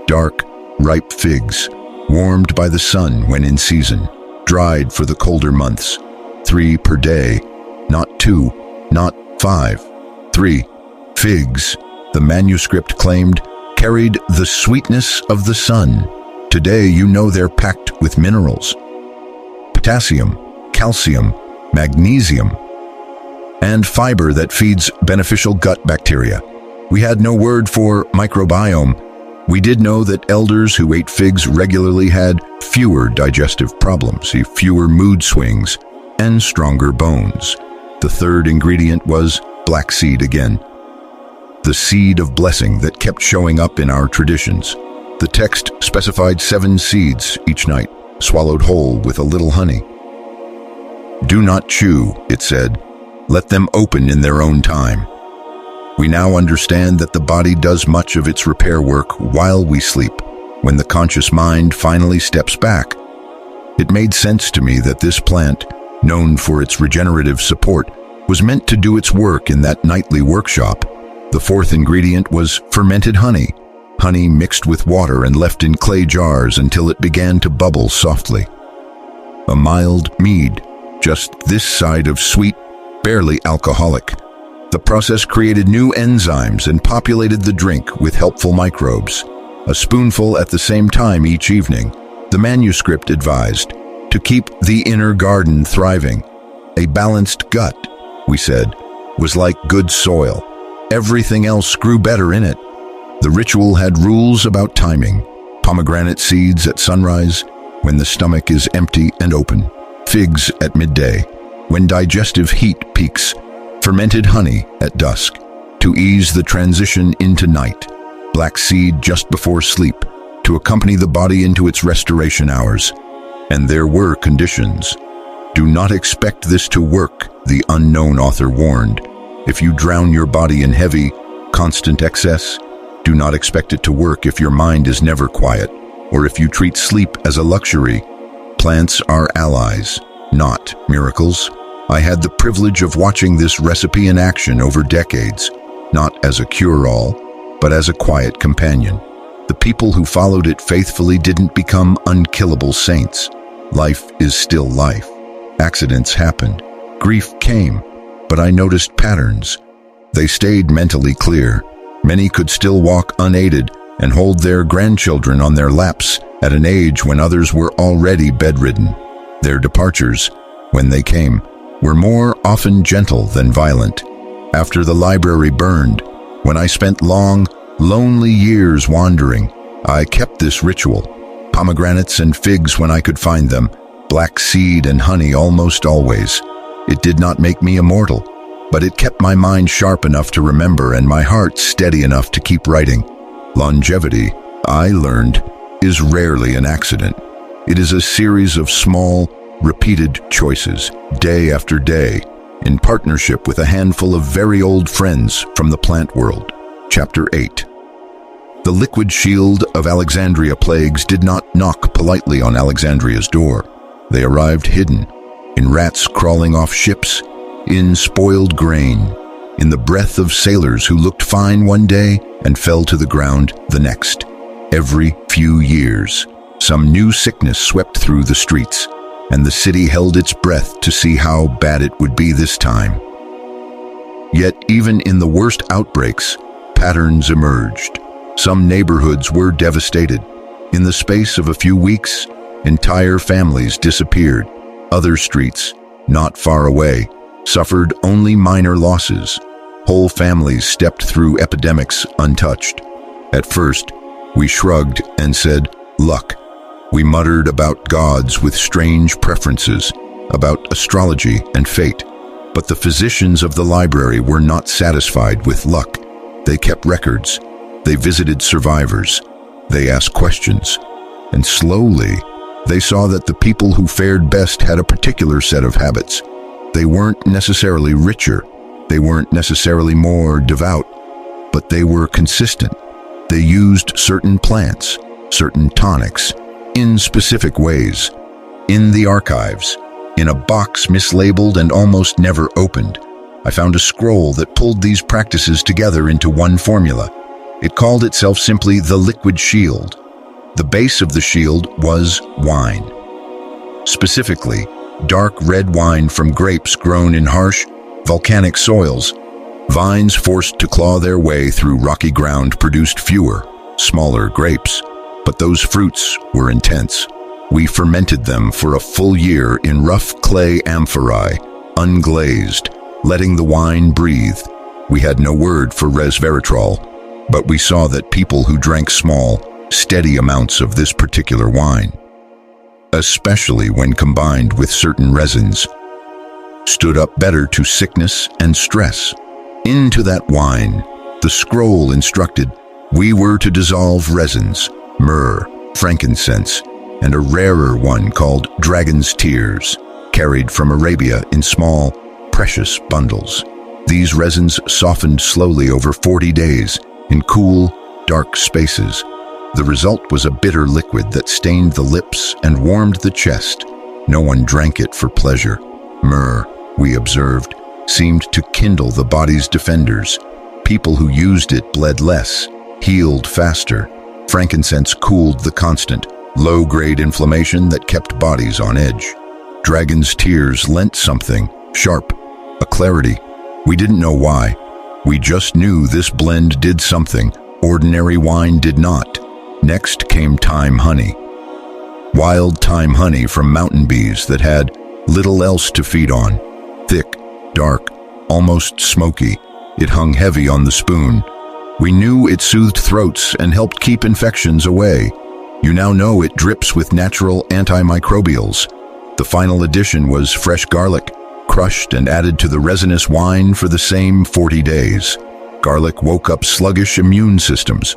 Dark, ripe figs, warmed by the sun when in season, dried for the colder months. 3 per day, not 2, not 5. 3 figs, the manuscript claimed, carried the sweetness of the sun. Today you know they're packed with minerals. Potassium, calcium, magnesium, and fiber that feeds beneficial gut bacteria. We had no word for microbiome. We did know that elders who ate figs regularly had fewer digestive problems, fewer mood swings, and stronger bones. The third ingredient was black seed again. The seed of blessing that kept showing up in our traditions. The text specified 7 seeds each night, swallowed whole with a little honey. Do not chew, it said. Let them open in their own time. We now understand that the body does much of its repair work while we sleep, when the conscious mind finally steps back. It made sense to me that this plant, known for its regenerative support, was meant to do its work in that nightly workshop. The fourth ingredient was fermented honey. Honey mixed with water and left in clay jars until it began to bubble softly. A mild mead, just this side of sweet, barely alcoholic. The process created new enzymes and populated the drink with helpful microbes. A spoonful at the same time each evening. The manuscript advised to keep the inner garden thriving. A balanced gut, we said, was like good soil. Everything else grew better in it. The ritual had rules about timing. Pomegranate seeds at sunrise, when the stomach is empty and open. Figs at midday, when digestive heat peaks. Fermented honey at dusk, to ease the transition into night. Black seed just before sleep, to accompany the body into its restoration hours. And there were conditions. Do not expect this to work, the unknown author warned. If you drown your body in heavy, constant excess, do not expect it to work if your mind is never quiet, or if you treat sleep as a luxury. Plants are allies, not miracles. I had the privilege of watching this recipe in action over decades, not as a cure-all, but as a quiet companion. The people who followed it faithfully didn't become unkillable saints. Life is still life. Accidents happened. Grief came. But I noticed patterns. They stayed mentally clear. Many could still walk unaided and hold their grandchildren on their laps at an age when others were already bedridden. Their departures, when they came, were more often gentle than violent. After the library burned, when I spent long, lonely years wandering, I kept this ritual. Pomegranates and figs when I could find them, black seed and honey almost always. It did not make me immortal, but it kept my mind sharp enough to remember and my heart steady enough to keep writing. Longevity, I learned, is rarely an accident. It is a series of small, repeated choices, day after day, in partnership with a handful of very old friends from the plant world. Chapter 8. The liquid shield of Alexandria plagues did not knock politely on Alexandria's door. They arrived hidden, in rats crawling off ships, in spoiled grain, in the breath of sailors who looked fine one day and fell to the ground the next. Every few years, some new sickness swept through the streets, and the city held its breath to see how bad it would be this time. Yet even in the worst outbreaks, patterns emerged. Some neighborhoods were devastated. In the space of a few weeks, entire families disappeared. Other streets, not far away, suffered only minor losses. Whole families stepped through epidemics untouched. At first, we shrugged and said, luck. We muttered about gods with strange preferences, about astrology and fate. But the physicians of the library were not satisfied with luck. They kept records. They visited survivors. They asked questions. And slowly, they saw that the people who fared best had a particular set of habits. They weren't necessarily richer. They weren't necessarily more devout. But they were consistent. They used certain plants, certain tonics, in specific ways. In the archives, in a box mislabeled and almost never opened, I found a scroll that pulled these practices together into one formula. It called itself simply the Liquid Shield. The base of the shield was wine. Specifically, dark red wine from grapes grown in harsh, volcanic soils. Vines forced to claw their way through rocky ground produced fewer, smaller grapes, but those fruits were intense. We fermented them for a full year in rough clay amphorae, unglazed, letting the wine breathe. We had no word for resveratrol, but we saw that people who drank small, steady amounts of this particular wine, especially when combined with certain resins, stood up better to sickness and stress. Into that wine, the scroll instructed, we were to dissolve resins, myrrh, frankincense, and a rarer one called dragon's tears, carried from Arabia in small, precious bundles. These resins softened slowly over 40 days in cool, dark spaces. The result was a bitter liquid that stained the lips and warmed the chest. No one drank it for pleasure. Myrrh, we observed, seemed to kindle the body's defenders. People who used it bled less, healed faster. Frankincense cooled the constant, low-grade inflammation that kept bodies on edge. Dragon's tears lent something, sharp, a clarity. We didn't know why. We just knew this blend did something ordinary wine did not. Next came thyme honey. Wild thyme honey from mountain bees that had little else to feed on. Thick, dark, almost smoky, it hung heavy on the spoon. We knew it soothed throats and helped keep infections away. You now know it drips with natural antimicrobials. The final addition was fresh garlic, crushed and added to the resinous wine for the same 40 days. Garlic woke up sluggish immune systems,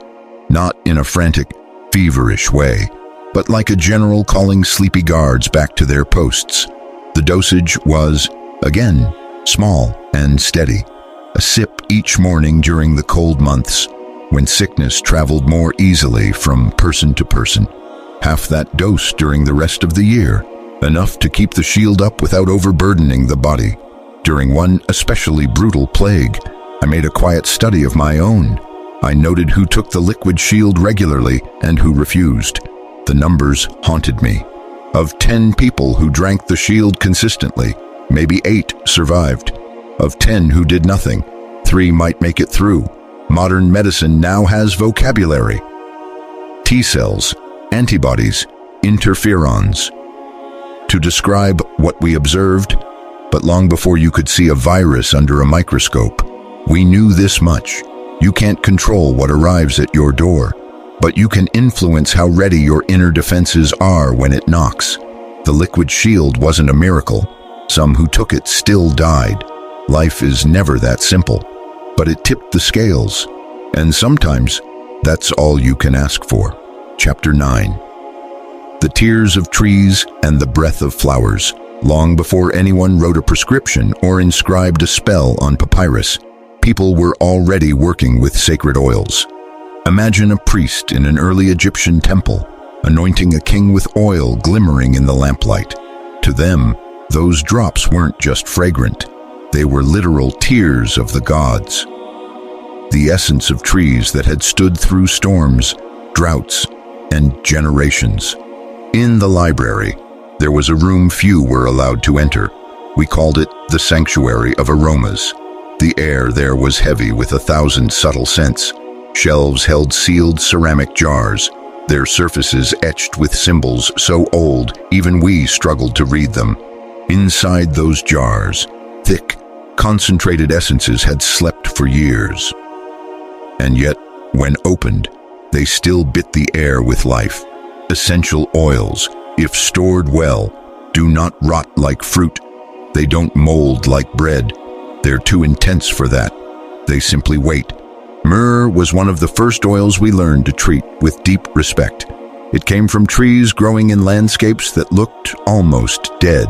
not in a frantic, feverish way, but like a general calling sleepy guards back to their posts. The dosage was, again, small and steady. A sip each morning during the cold months, when sickness traveled more easily from person to person. Half that dose during the rest of the year, enough to keep the shield up without overburdening the body. During one especially brutal plague, I made a quiet study of my own. I noted who took the liquid shield regularly and who refused. The numbers haunted me. Of 10 people who drank the shield consistently, maybe 8 survived. Of 10 who did nothing, 3 might make it through. Modern medicine now has vocabulary. T cells, antibodies, interferons. To describe what we observed, but long before you could see a virus under a microscope, we knew this much. You can't control what arrives at your door, but you can influence how ready your inner defenses are when it knocks. The liquid shield wasn't a miracle. Some who took it still died. Life is never that simple, but it tipped the scales, and sometimes that's all you can ask for. Chapter 9. The tears of trees and the breath of flowers. Long before anyone wrote a prescription or inscribed a spell on papyrus, people were already working with sacred oils. Imagine a priest in an early Egyptian temple, anointing a king with oil glimmering in the lamplight. To them, those drops weren't just fragrant. They were literal tears of the gods. The essence of trees that had stood through storms, droughts, and generations. In the library, there was a room few were allowed to enter. We called it the Sanctuary of Aromas. The air there was heavy with 1,000 subtle scents. Shelves held sealed ceramic jars, their surfaces etched with symbols so old even we struggled to read them. Inside those jars, thick, concentrated essences had slept for years. And yet, when opened, they still bit the air with life. Essential oils, if stored well, do not rot like fruit. They don't mold like bread. They're too intense for that. They simply wait. Myrrh was one of the first oils we learned to treat with deep respect. It came from trees growing in landscapes that looked almost dead.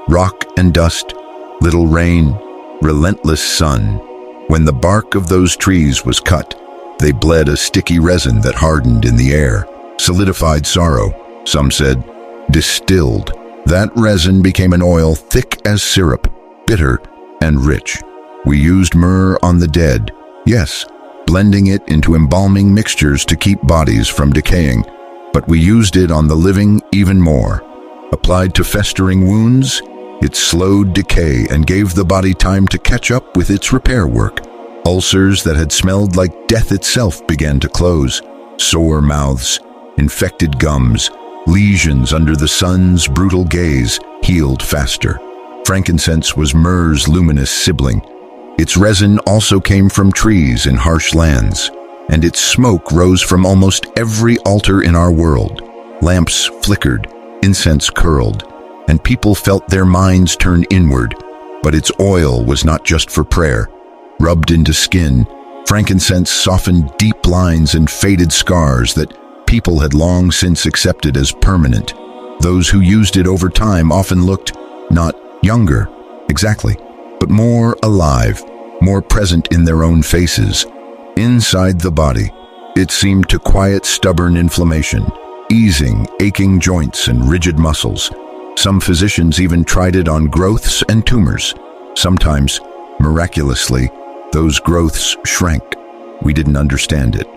Rock and dust, little rain, relentless sun. When the bark of those trees was cut, they bled a sticky resin that hardened in the air, solidified sorrow, some said, distilled. That resin became an oil thick as syrup, bitter and rich. We used myrrh on the dead, yes, blending it into embalming mixtures to keep bodies from decaying, but we used it on the living even more. Applied to festering wounds, it slowed decay and gave the body time to catch up with its repair work. Ulcers that had smelled like death itself began to close. Sore mouths, infected gums, lesions under the sun's brutal gaze healed faster. Frankincense was myrrh's luminous sibling. Its resin also came from trees in harsh lands, and its smoke rose from almost every altar in our world. Lamps flickered, incense curled, and people felt their minds turn inward. But its oil was not just for prayer. Rubbed into skin, frankincense softened deep lines and faded scars that people had long since accepted as permanent. Those who used it over time often looked not younger, exactly, but more alive, more present in their own faces. Inside the body, it seemed to quiet stubborn inflammation, easing aching joints and rigid muscles. Some physicians even tried it on growths and tumors. Sometimes, miraculously, those growths shrank. We didn't understand it.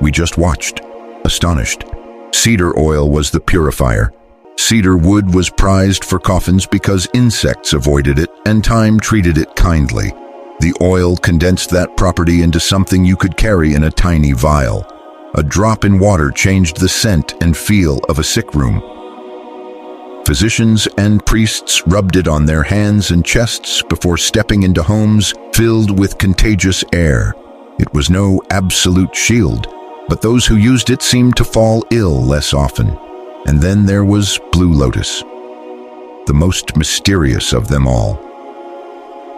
We just watched, astonished. Cedar oil was the purifier. Cedar wood was prized for coffins because insects avoided it and time treated it kindly. The oil condensed that property into something you could carry in a tiny vial. A drop in water changed the scent and feel of a sick room. Physicians and priests rubbed it on their hands and chests before stepping into homes filled with contagious air. It was no absolute shield, but those who used it seemed to fall ill less often. And then there was blue lotus, the most mysterious of them all.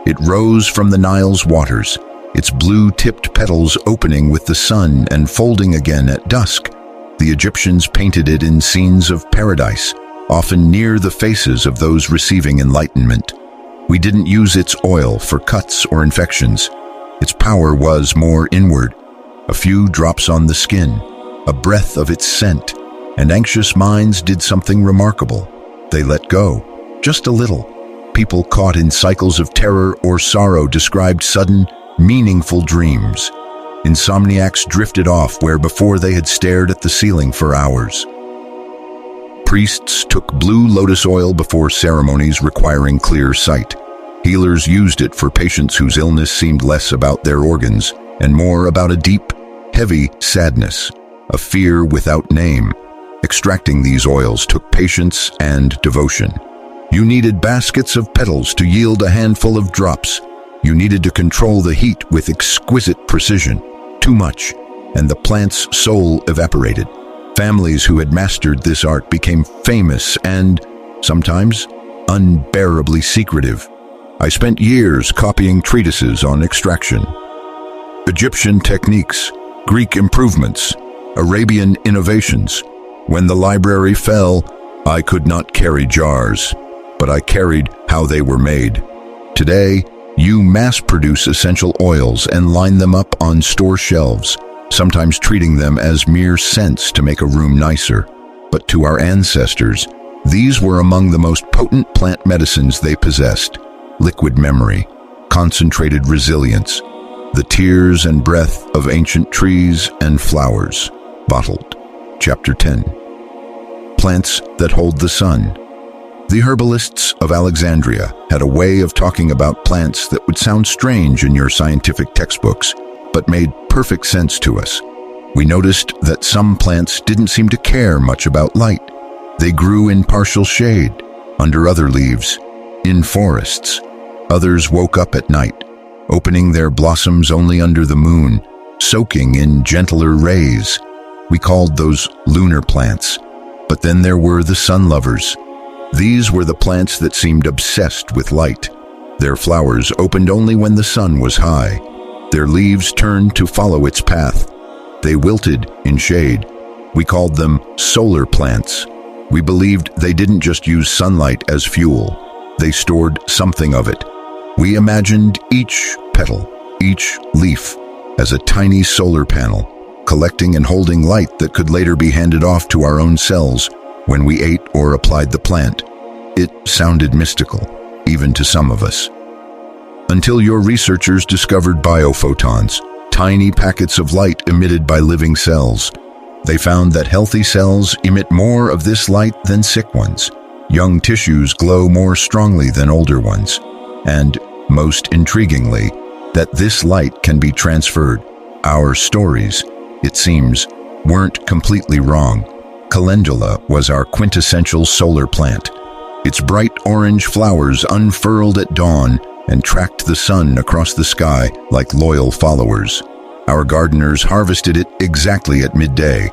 It rose from the Nile's waters, its blue-tipped petals opening with the sun and folding again at dusk. The Egyptians painted it in scenes of paradise, often near the faces of those receiving enlightenment. We didn't use its oil for cuts or infections. Its power was more inward. A few drops on the skin, a breath of its scent, and anxious minds did something remarkable. They let go, just a little. People caught in cycles of terror or sorrow described sudden, meaningful dreams. Insomniacs drifted off where before they had stared at the ceiling for hours. Priests took blue lotus oil before ceremonies requiring clear sight. Healers used it for patients whose illness seemed less about their organs and more about a deep, heavy sadness, a fear without name. Extracting these oils took patience and devotion. You needed baskets of petals to yield a handful of drops. You needed to control the heat with exquisite precision. Too much, and the plant's soul evaporated. Families who had mastered this art became famous and, sometimes, unbearably secretive. I spent years copying treatises on extraction. Egyptian techniques, Greek improvements, Arabian innovations. When the library fell, I could not carry jars, but I carried how they were made. Today, you mass-produce essential oils and line them up on store shelves, sometimes treating them as mere scents to make a room nicer. But to our ancestors, these were among the most potent plant medicines they possessed. Liquid memory, concentrated resilience, the tears and breath of ancient trees and flowers. Bottled. Chapter 10. Plants that hold the sun. The herbalists of Alexandria had a way of talking about plants that would sound strange in your scientific textbooks, but made perfect sense to us. We noticed that some plants didn't seem to care much about light. They grew in partial shade, under other leaves, in forests. Others woke up at night, opening their blossoms only under the moon, soaking in gentler rays. We called those lunar plants. But then there were the sun lovers. These were the plants that seemed obsessed with light. Their flowers opened only when the sun was high. Their leaves turned to follow its path. They wilted in shade. We called them solar plants. We believed they didn't just use sunlight as fuel. They stored something of it. We imagined each petal, each leaf, as a tiny solar panel, collecting and holding light that could later be handed off to our own cells when we ate or applied the plant. It sounded mystical, even to some of us. Until your researchers discovered biophotons, tiny packets of light emitted by living cells. They found that healthy cells emit more of this light than sick ones. Young tissues glow more strongly than older ones. And, most intriguingly, that this light can be transferred. Our stories, it seems, weren't completely wrong. Calendula was our quintessential solar plant. Its bright orange flowers unfurled at dawn and tracked the sun across the sky like loyal followers. Our gardeners harvested it exactly at midday,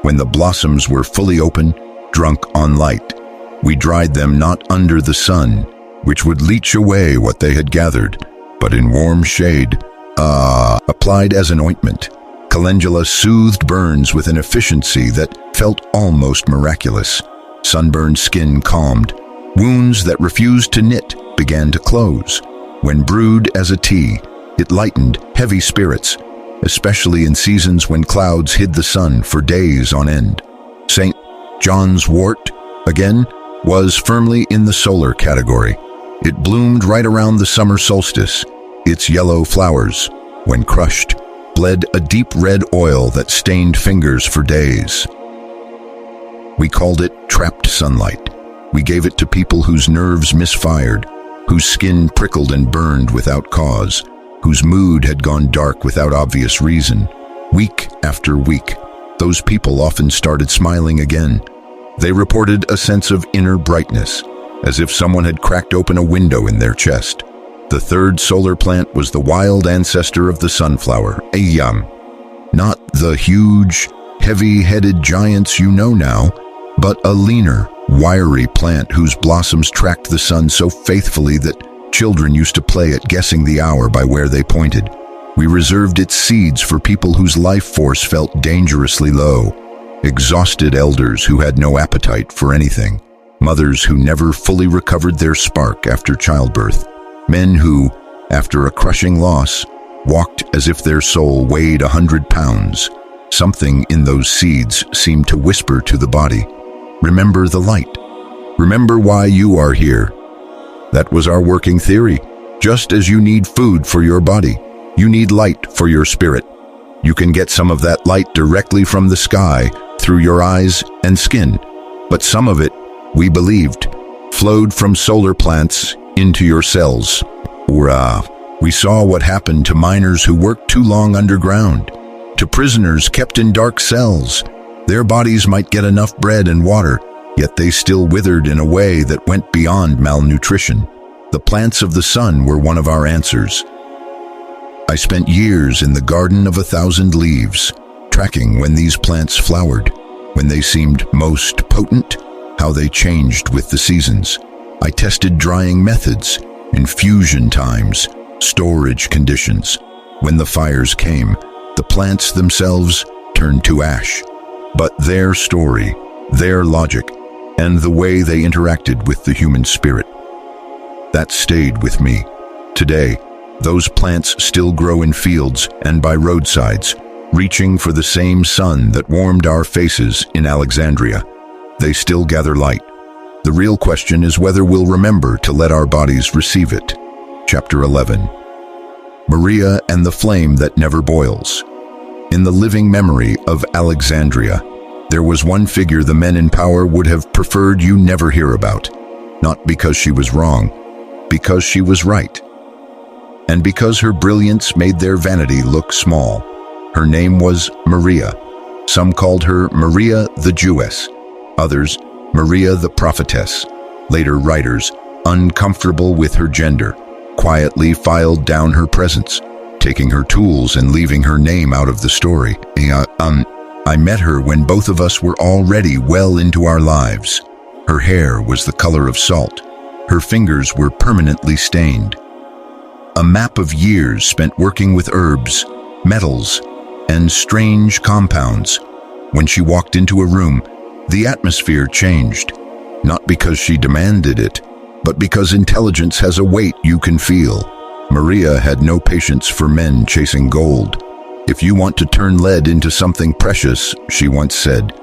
when the blossoms were fully open, drunk on light. We dried them not under the sun, which would leach away what they had gathered, but in warm shade, applied as an ointment. Calendula soothed burns with an efficiency that felt almost miraculous. Sunburned skin calmed. Wounds that refused to knit began to close. When brewed as a tea, it lightened heavy spirits, especially in seasons when clouds hid the sun for days on end. St. John's wort, again, was firmly in the solar category. It bloomed right around the summer solstice. Its yellow flowers, when crushed, bled a deep red oil that stained fingers for days. We called it trapped sunlight. We gave it to people whose nerves misfired, whose skin prickled and burned without cause, whose mood had gone dark without obvious reason. Week after week, those people often started smiling again. They reported a sense of inner brightness, as if someone had cracked open a window in their chest. The third solar plant was the wild ancestor of the sunflower, a yam. Not the huge, heavy-headed giants you know now, but a leaner, wiry plant whose blossoms tracked the sun so faithfully that children used to play at guessing the hour by where they pointed. We reserved its seeds for people whose life force felt dangerously low, exhausted elders who had no appetite for anything, mothers who never fully recovered their spark after childbirth, men who, after a crushing loss, walked as if their soul weighed 100 pounds. Something in those seeds seemed to whisper to the body, "Remember the light. Remember why you are here." That was our working theory. Just as you need food for your body, you need light for your spirit. You can get some of that light directly from the sky through your eyes and skin, but some of it, we believed, flowed from solar plants into your cells. We saw what happened to miners who worked too long underground, to prisoners kept in dark cells. Their bodies might get enough bread and water, yet they still withered in a way that went beyond malnutrition. The plants of the sun were one of our answers. I spent years in the Garden of 1,000 Leaves, tracking when these plants flowered, when they seemed most potent, how they changed with the seasons. I tested drying methods, infusion times, storage conditions. When the fires came, the plants themselves turned to ash. But their story, their logic, and the way they interacted with the human spirit, that stayed with me. Today, those plants still grow in fields and by roadsides, reaching for the same sun that warmed our faces in Alexandria. They still gather light. The real question is whether we'll remember to let our bodies receive it. Chapter 11. Maria and the Flame That Never Boils. In the living memory of Alexandria, there was one figure the men in power would have preferred you never hear about. Not because she was wrong, because she was right. And because her brilliance made their vanity look small. Her name was Maria. Some called her Maria the Jewess, others Maria the Prophetess. Later writers, uncomfortable with her gender, quietly filed down her presence, taking her tools and leaving her name out of the story. I met her when both of us were already well into our lives. Her hair was the color of salt. Her fingers were permanently stained. a map of years spent working with herbs, metals, and strange compounds. When she walked into a room, the atmosphere changed, not because she demanded it, but because intelligence has a weight you can feel. Maria had no patience for men chasing gold. "If you want to turn lead into something precious," she once said,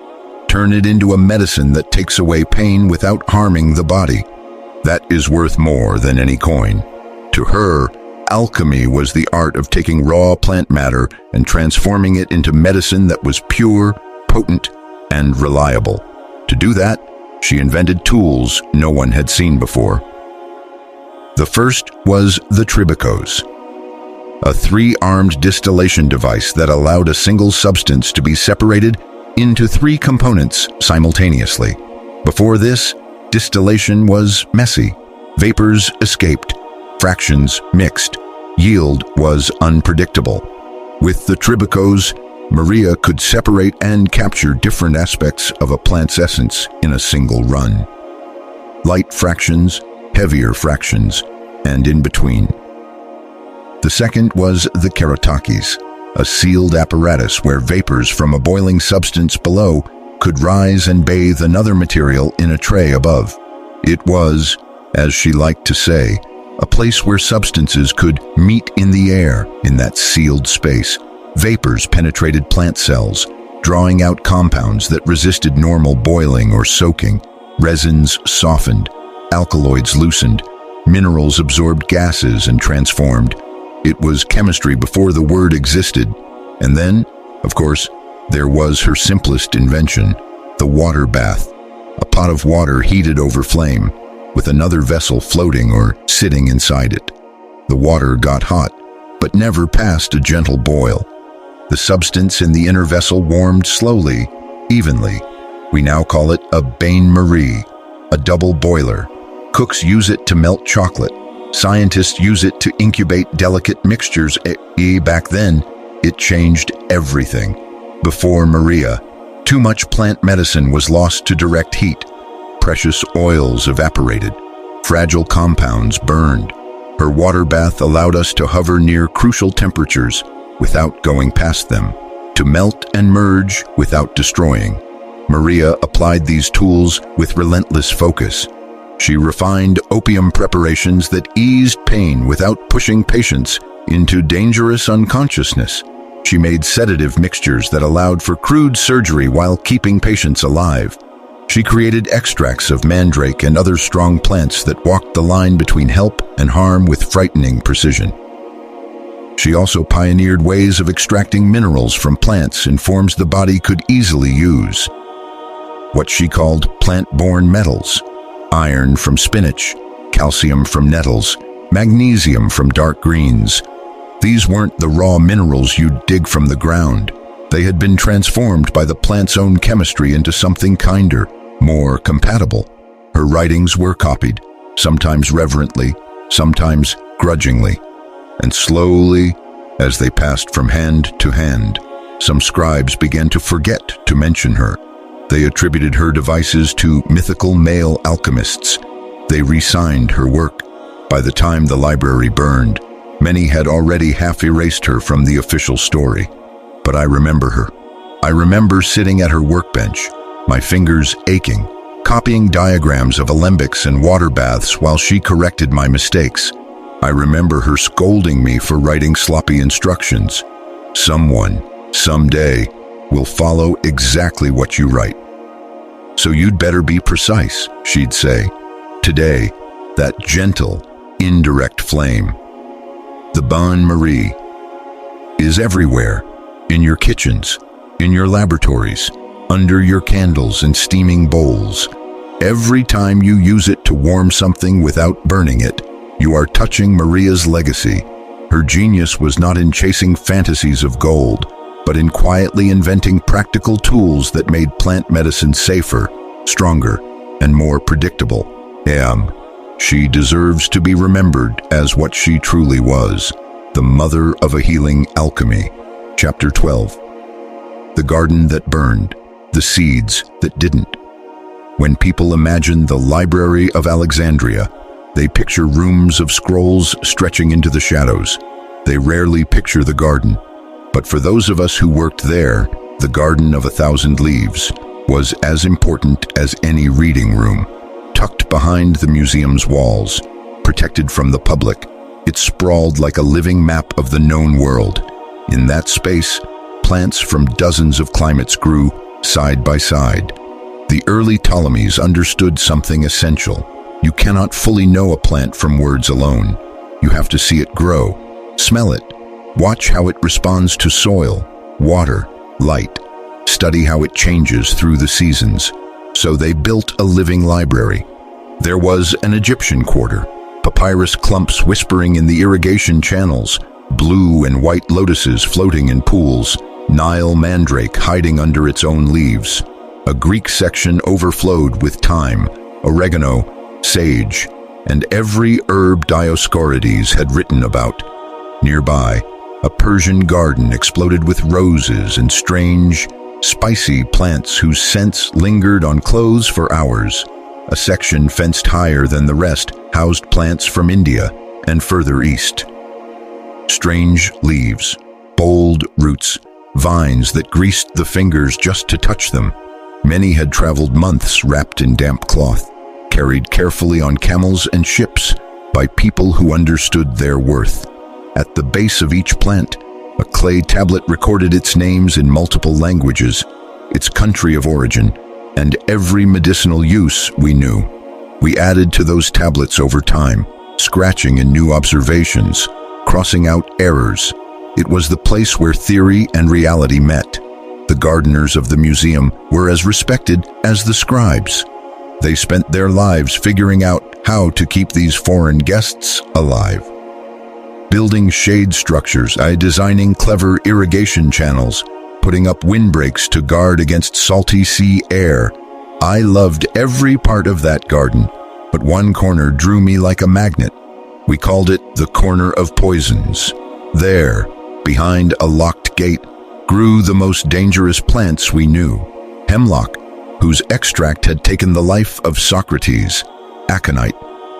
"turn it into a medicine that takes away pain without harming the body. That is worth more than any coin." To her, alchemy was the art of taking raw plant matter and transforming it into medicine that was pure, potent, and reliable. To do that, she invented tools no one had seen before. The first was the tribicos, a three-armed distillation device that allowed a single substance to be separated into three components simultaneously. Before this, distillation was messy. Vapors escaped, fractions mixed, yield was unpredictable. With the tribicos, Maria could separate and capture different aspects of a plant's essence in a single run. Light fractions, heavier fractions, and in between. The second was the keratakis, a sealed apparatus where vapors from a boiling substance below could rise and bathe another material in a tray above. It was, as she liked to say, a place where substances could meet in the air in that sealed space. Vapors penetrated plant cells, drawing out compounds that resisted normal boiling or soaking. Resins softened, alkaloids loosened, minerals absorbed gases and transformed. It was chemistry before the word existed. And then, of course, there was her simplest invention, the water bath, a pot of water heated over flame, with another vessel floating or sitting inside it. The water got hot, but never passed a gentle boil. The substance in the inner vessel warmed slowly, evenly. We now call it a bain-marie, a double boiler. Cooks use it to melt chocolate. Scientists use it to incubate delicate mixtures. Back then, it changed everything. Before Maria, too much plant medicine was lost to direct heat. Precious oils evaporated. Fragile compounds burned. Her water bath allowed us to hover near crucial temperatures without going past them, to melt and merge without destroying. Maria applied these tools with relentless focus. She refined opium preparations that eased pain without pushing patients into dangerous unconsciousness. She made sedative mixtures that allowed for crude surgery while keeping patients alive. She created extracts of mandrake and other strong plants that walked the line between help and harm with frightening precision. She also pioneered ways of extracting minerals from plants in forms the body could easily use. What she called plant-borne metals: iron from spinach, calcium from nettles, magnesium from dark greens. These weren't the raw minerals you'd dig from the ground. They had been transformed by the plant's own chemistry into something kinder, more compatible. Her writings were copied, sometimes reverently, sometimes grudgingly. And slowly, as they passed from hand to hand, some scribes began to forget to mention her. They attributed her devices to mythical male alchemists. They re-signed her work. By the time the library burned, many had already half erased her from the official story. But I remember her. I remember sitting at her workbench, my fingers aching, copying diagrams of alembics and water baths while she corrected my mistakes. I remember her scolding me for writing sloppy instructions. "Someone, someday, will follow exactly what you write. So you'd better be precise," she'd say. Today, that gentle, indirect flame, the bain-marie, is everywhere, in your kitchens, in your laboratories, under your candles and steaming bowls. Every time you use it to warm something without burning it, you are touching Maria's legacy. Her genius was not in chasing fantasies of gold, but in quietly inventing practical tools that made plant medicine safer, stronger, and more predictable. She deserves to be remembered as what she truly was, the mother of a healing alchemy. Chapter 12. The garden that burned, the seeds that didn't. When people imagine the Library of Alexandria, They picture rooms of scrolls stretching into the shadows. They rarely picture the garden. But for those of us who worked there, the Garden of 1,000 Leaves was as important as any reading room. Tucked behind the museum's walls, protected from the public, it sprawled like a living map of the known world. In that space, plants from dozens of climates grew side by side. The early Ptolemies understood something essential. You cannot fully know a plant from words alone. You have to see it grow, smell it, watch how it responds to soil, water, light, study how it changes through the seasons. So they built a living library. There was an Egyptian quarter, papyrus clumps whispering in the irrigation channels, blue and white lotuses floating in pools, Nile mandrake hiding under its own leaves. A Greek section overflowed with thyme, oregano, sage, and every herb Dioscorides had written about. Nearby, a Persian garden exploded with roses and strange, spicy plants whose scents lingered on clothes for hours. A section fenced higher than the rest housed plants from India and further east. Strange leaves, bold roots, vines that greased the fingers just to touch them. Many had traveled months wrapped in damp cloth, carried carefully on camels and ships by people who understood their worth. At the base of each plant, a clay tablet recorded its names in multiple languages, its country of origin, and every medicinal use we knew. We added to those tablets over time, scratching in new observations, crossing out errors. It was the place where theory and reality met. The gardeners of the museum were as respected as the scribes. They spent their lives figuring out how to keep these foreign guests alive. Building shade structures, designing clever irrigation channels, putting up windbreaks to guard against salty sea air. I loved every part of that garden, but one corner drew me like a magnet. We called it the Corner of Poisons. There, behind a locked gate, grew the most dangerous plants we knew. Hemlock, whose extract had taken the life of Socrates. Aconite,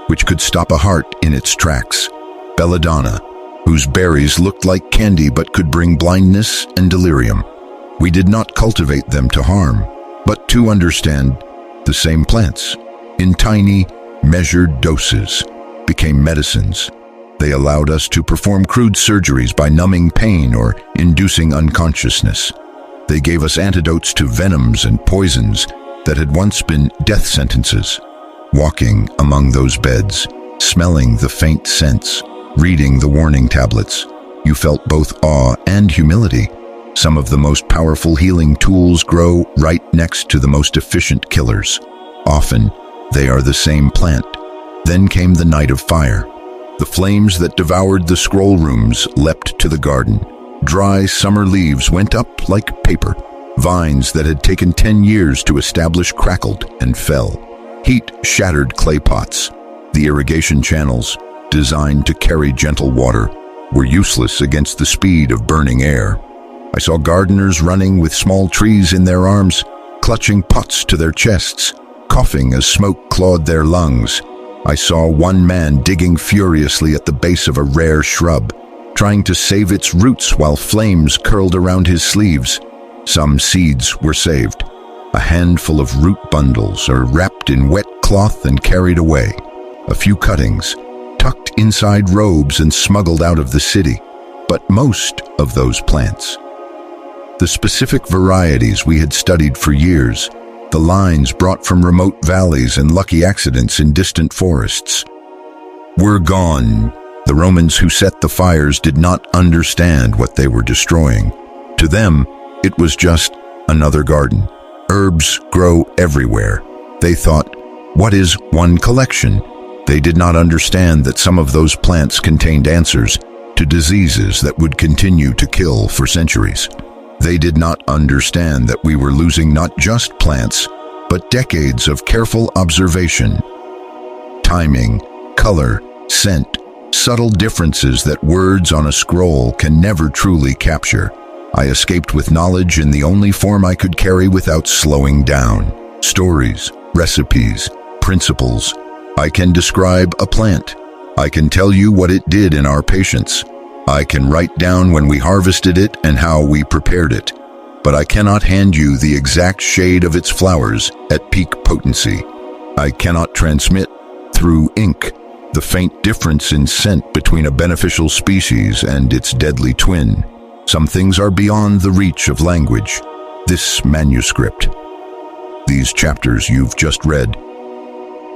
which could stop a heart in its tracks. Belladonna, whose berries looked like candy but could bring blindness and delirium. We did not cultivate them to harm, but to understand. The same plants, in tiny, measured doses, became medicines. They allowed us to perform crude surgeries by numbing pain or inducing unconsciousness. They gave us antidotes to venoms and poisons that had once been death sentences. Walking among those beds, smelling the faint scents, reading the warning tablets, you felt both awe and humility. Some of the most powerful healing tools grow right next to the most efficient killers. Often, they are the same plant. Then came the night of fire. The flames that devoured the scroll rooms leapt to the garden. Dry summer leaves went up like paper. Vines that had taken 10 years to establish crackled and fell. Heat shattered clay pots. The irrigation channels, designed to carry gentle water, were useless against the speed of burning air. I saw gardeners running with small trees in their arms, clutching pots to their chests, coughing as smoke clawed their lungs. I saw one man digging furiously at the base of a rare shrub, trying to save its roots while flames curled around his sleeves. Some seeds were saved. A handful of root bundles are wrapped in wet cloth and carried away. A few cuttings, tucked inside robes and smuggled out of the city. But most of those plants, the specific varieties we had studied for years, the lines brought from remote valleys and lucky accidents in distant forests, were gone. The Romans who set the fires did not understand what they were destroying. To them, it was just another garden. Herbs grow everywhere. They thought, what is one collection? They did not understand that some of those plants contained answers to diseases that would continue to kill for centuries. They did not understand that we were losing not just plants, but decades of careful observation. Timing, color, scent, subtle differences that words on a scroll can never truly capture. I escaped with knowledge in the only form I could carry without slowing down. Stories, recipes, principles. I can describe a plant. I can tell you what it did in our patients. I can write down when we harvested it and how we prepared it. But I cannot hand you the exact shade of its flowers at peak potency. I cannot transmit, through ink, the faint difference in scent between a beneficial species and its deadly twin. Some things are beyond the reach of language. This manuscript, these chapters you've just read,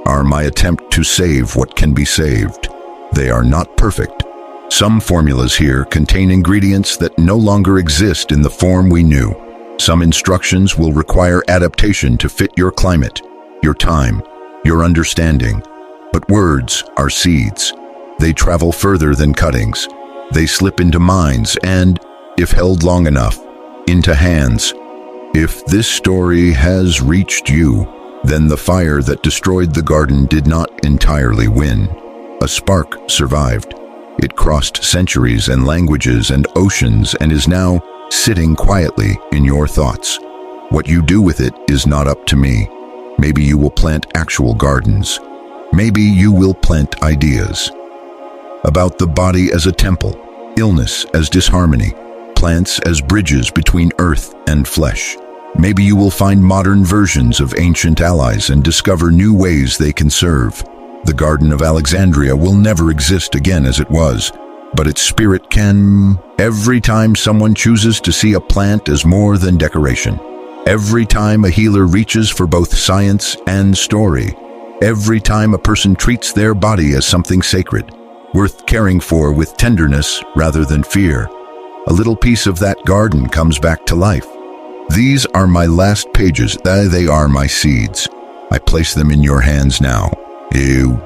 are my attempt to save what can be saved. They are not perfect. Some formulas here contain ingredients that no longer exist in the form we knew. Some instructions will require adaptation to fit your climate, your time, your understanding. But words are seeds. They travel further than cuttings. They slip into minds and, if held long enough, into hands. If this story has reached you, then the fire that destroyed the garden did not entirely win. A spark survived. It crossed centuries and languages and oceans and is now sitting quietly in your thoughts. What you do with it is not up to me. Maybe you will plant actual gardens. Maybe you will plant ideas. About the body as a temple, illness as disharmony, plants as bridges between earth and flesh. Maybe you will find modern versions of ancient allies and discover new ways they can serve. The Garden of Alexandria will never exist again as it was, but its spirit can. Every time someone chooses to see a plant as more than decoration, every time a healer reaches for both science and story, every time a person treats their body as something sacred, worth caring for with tenderness rather than fear, a little piece of that garden comes back to life. These are my last pages. They are my seeds. I place them in your hands now. You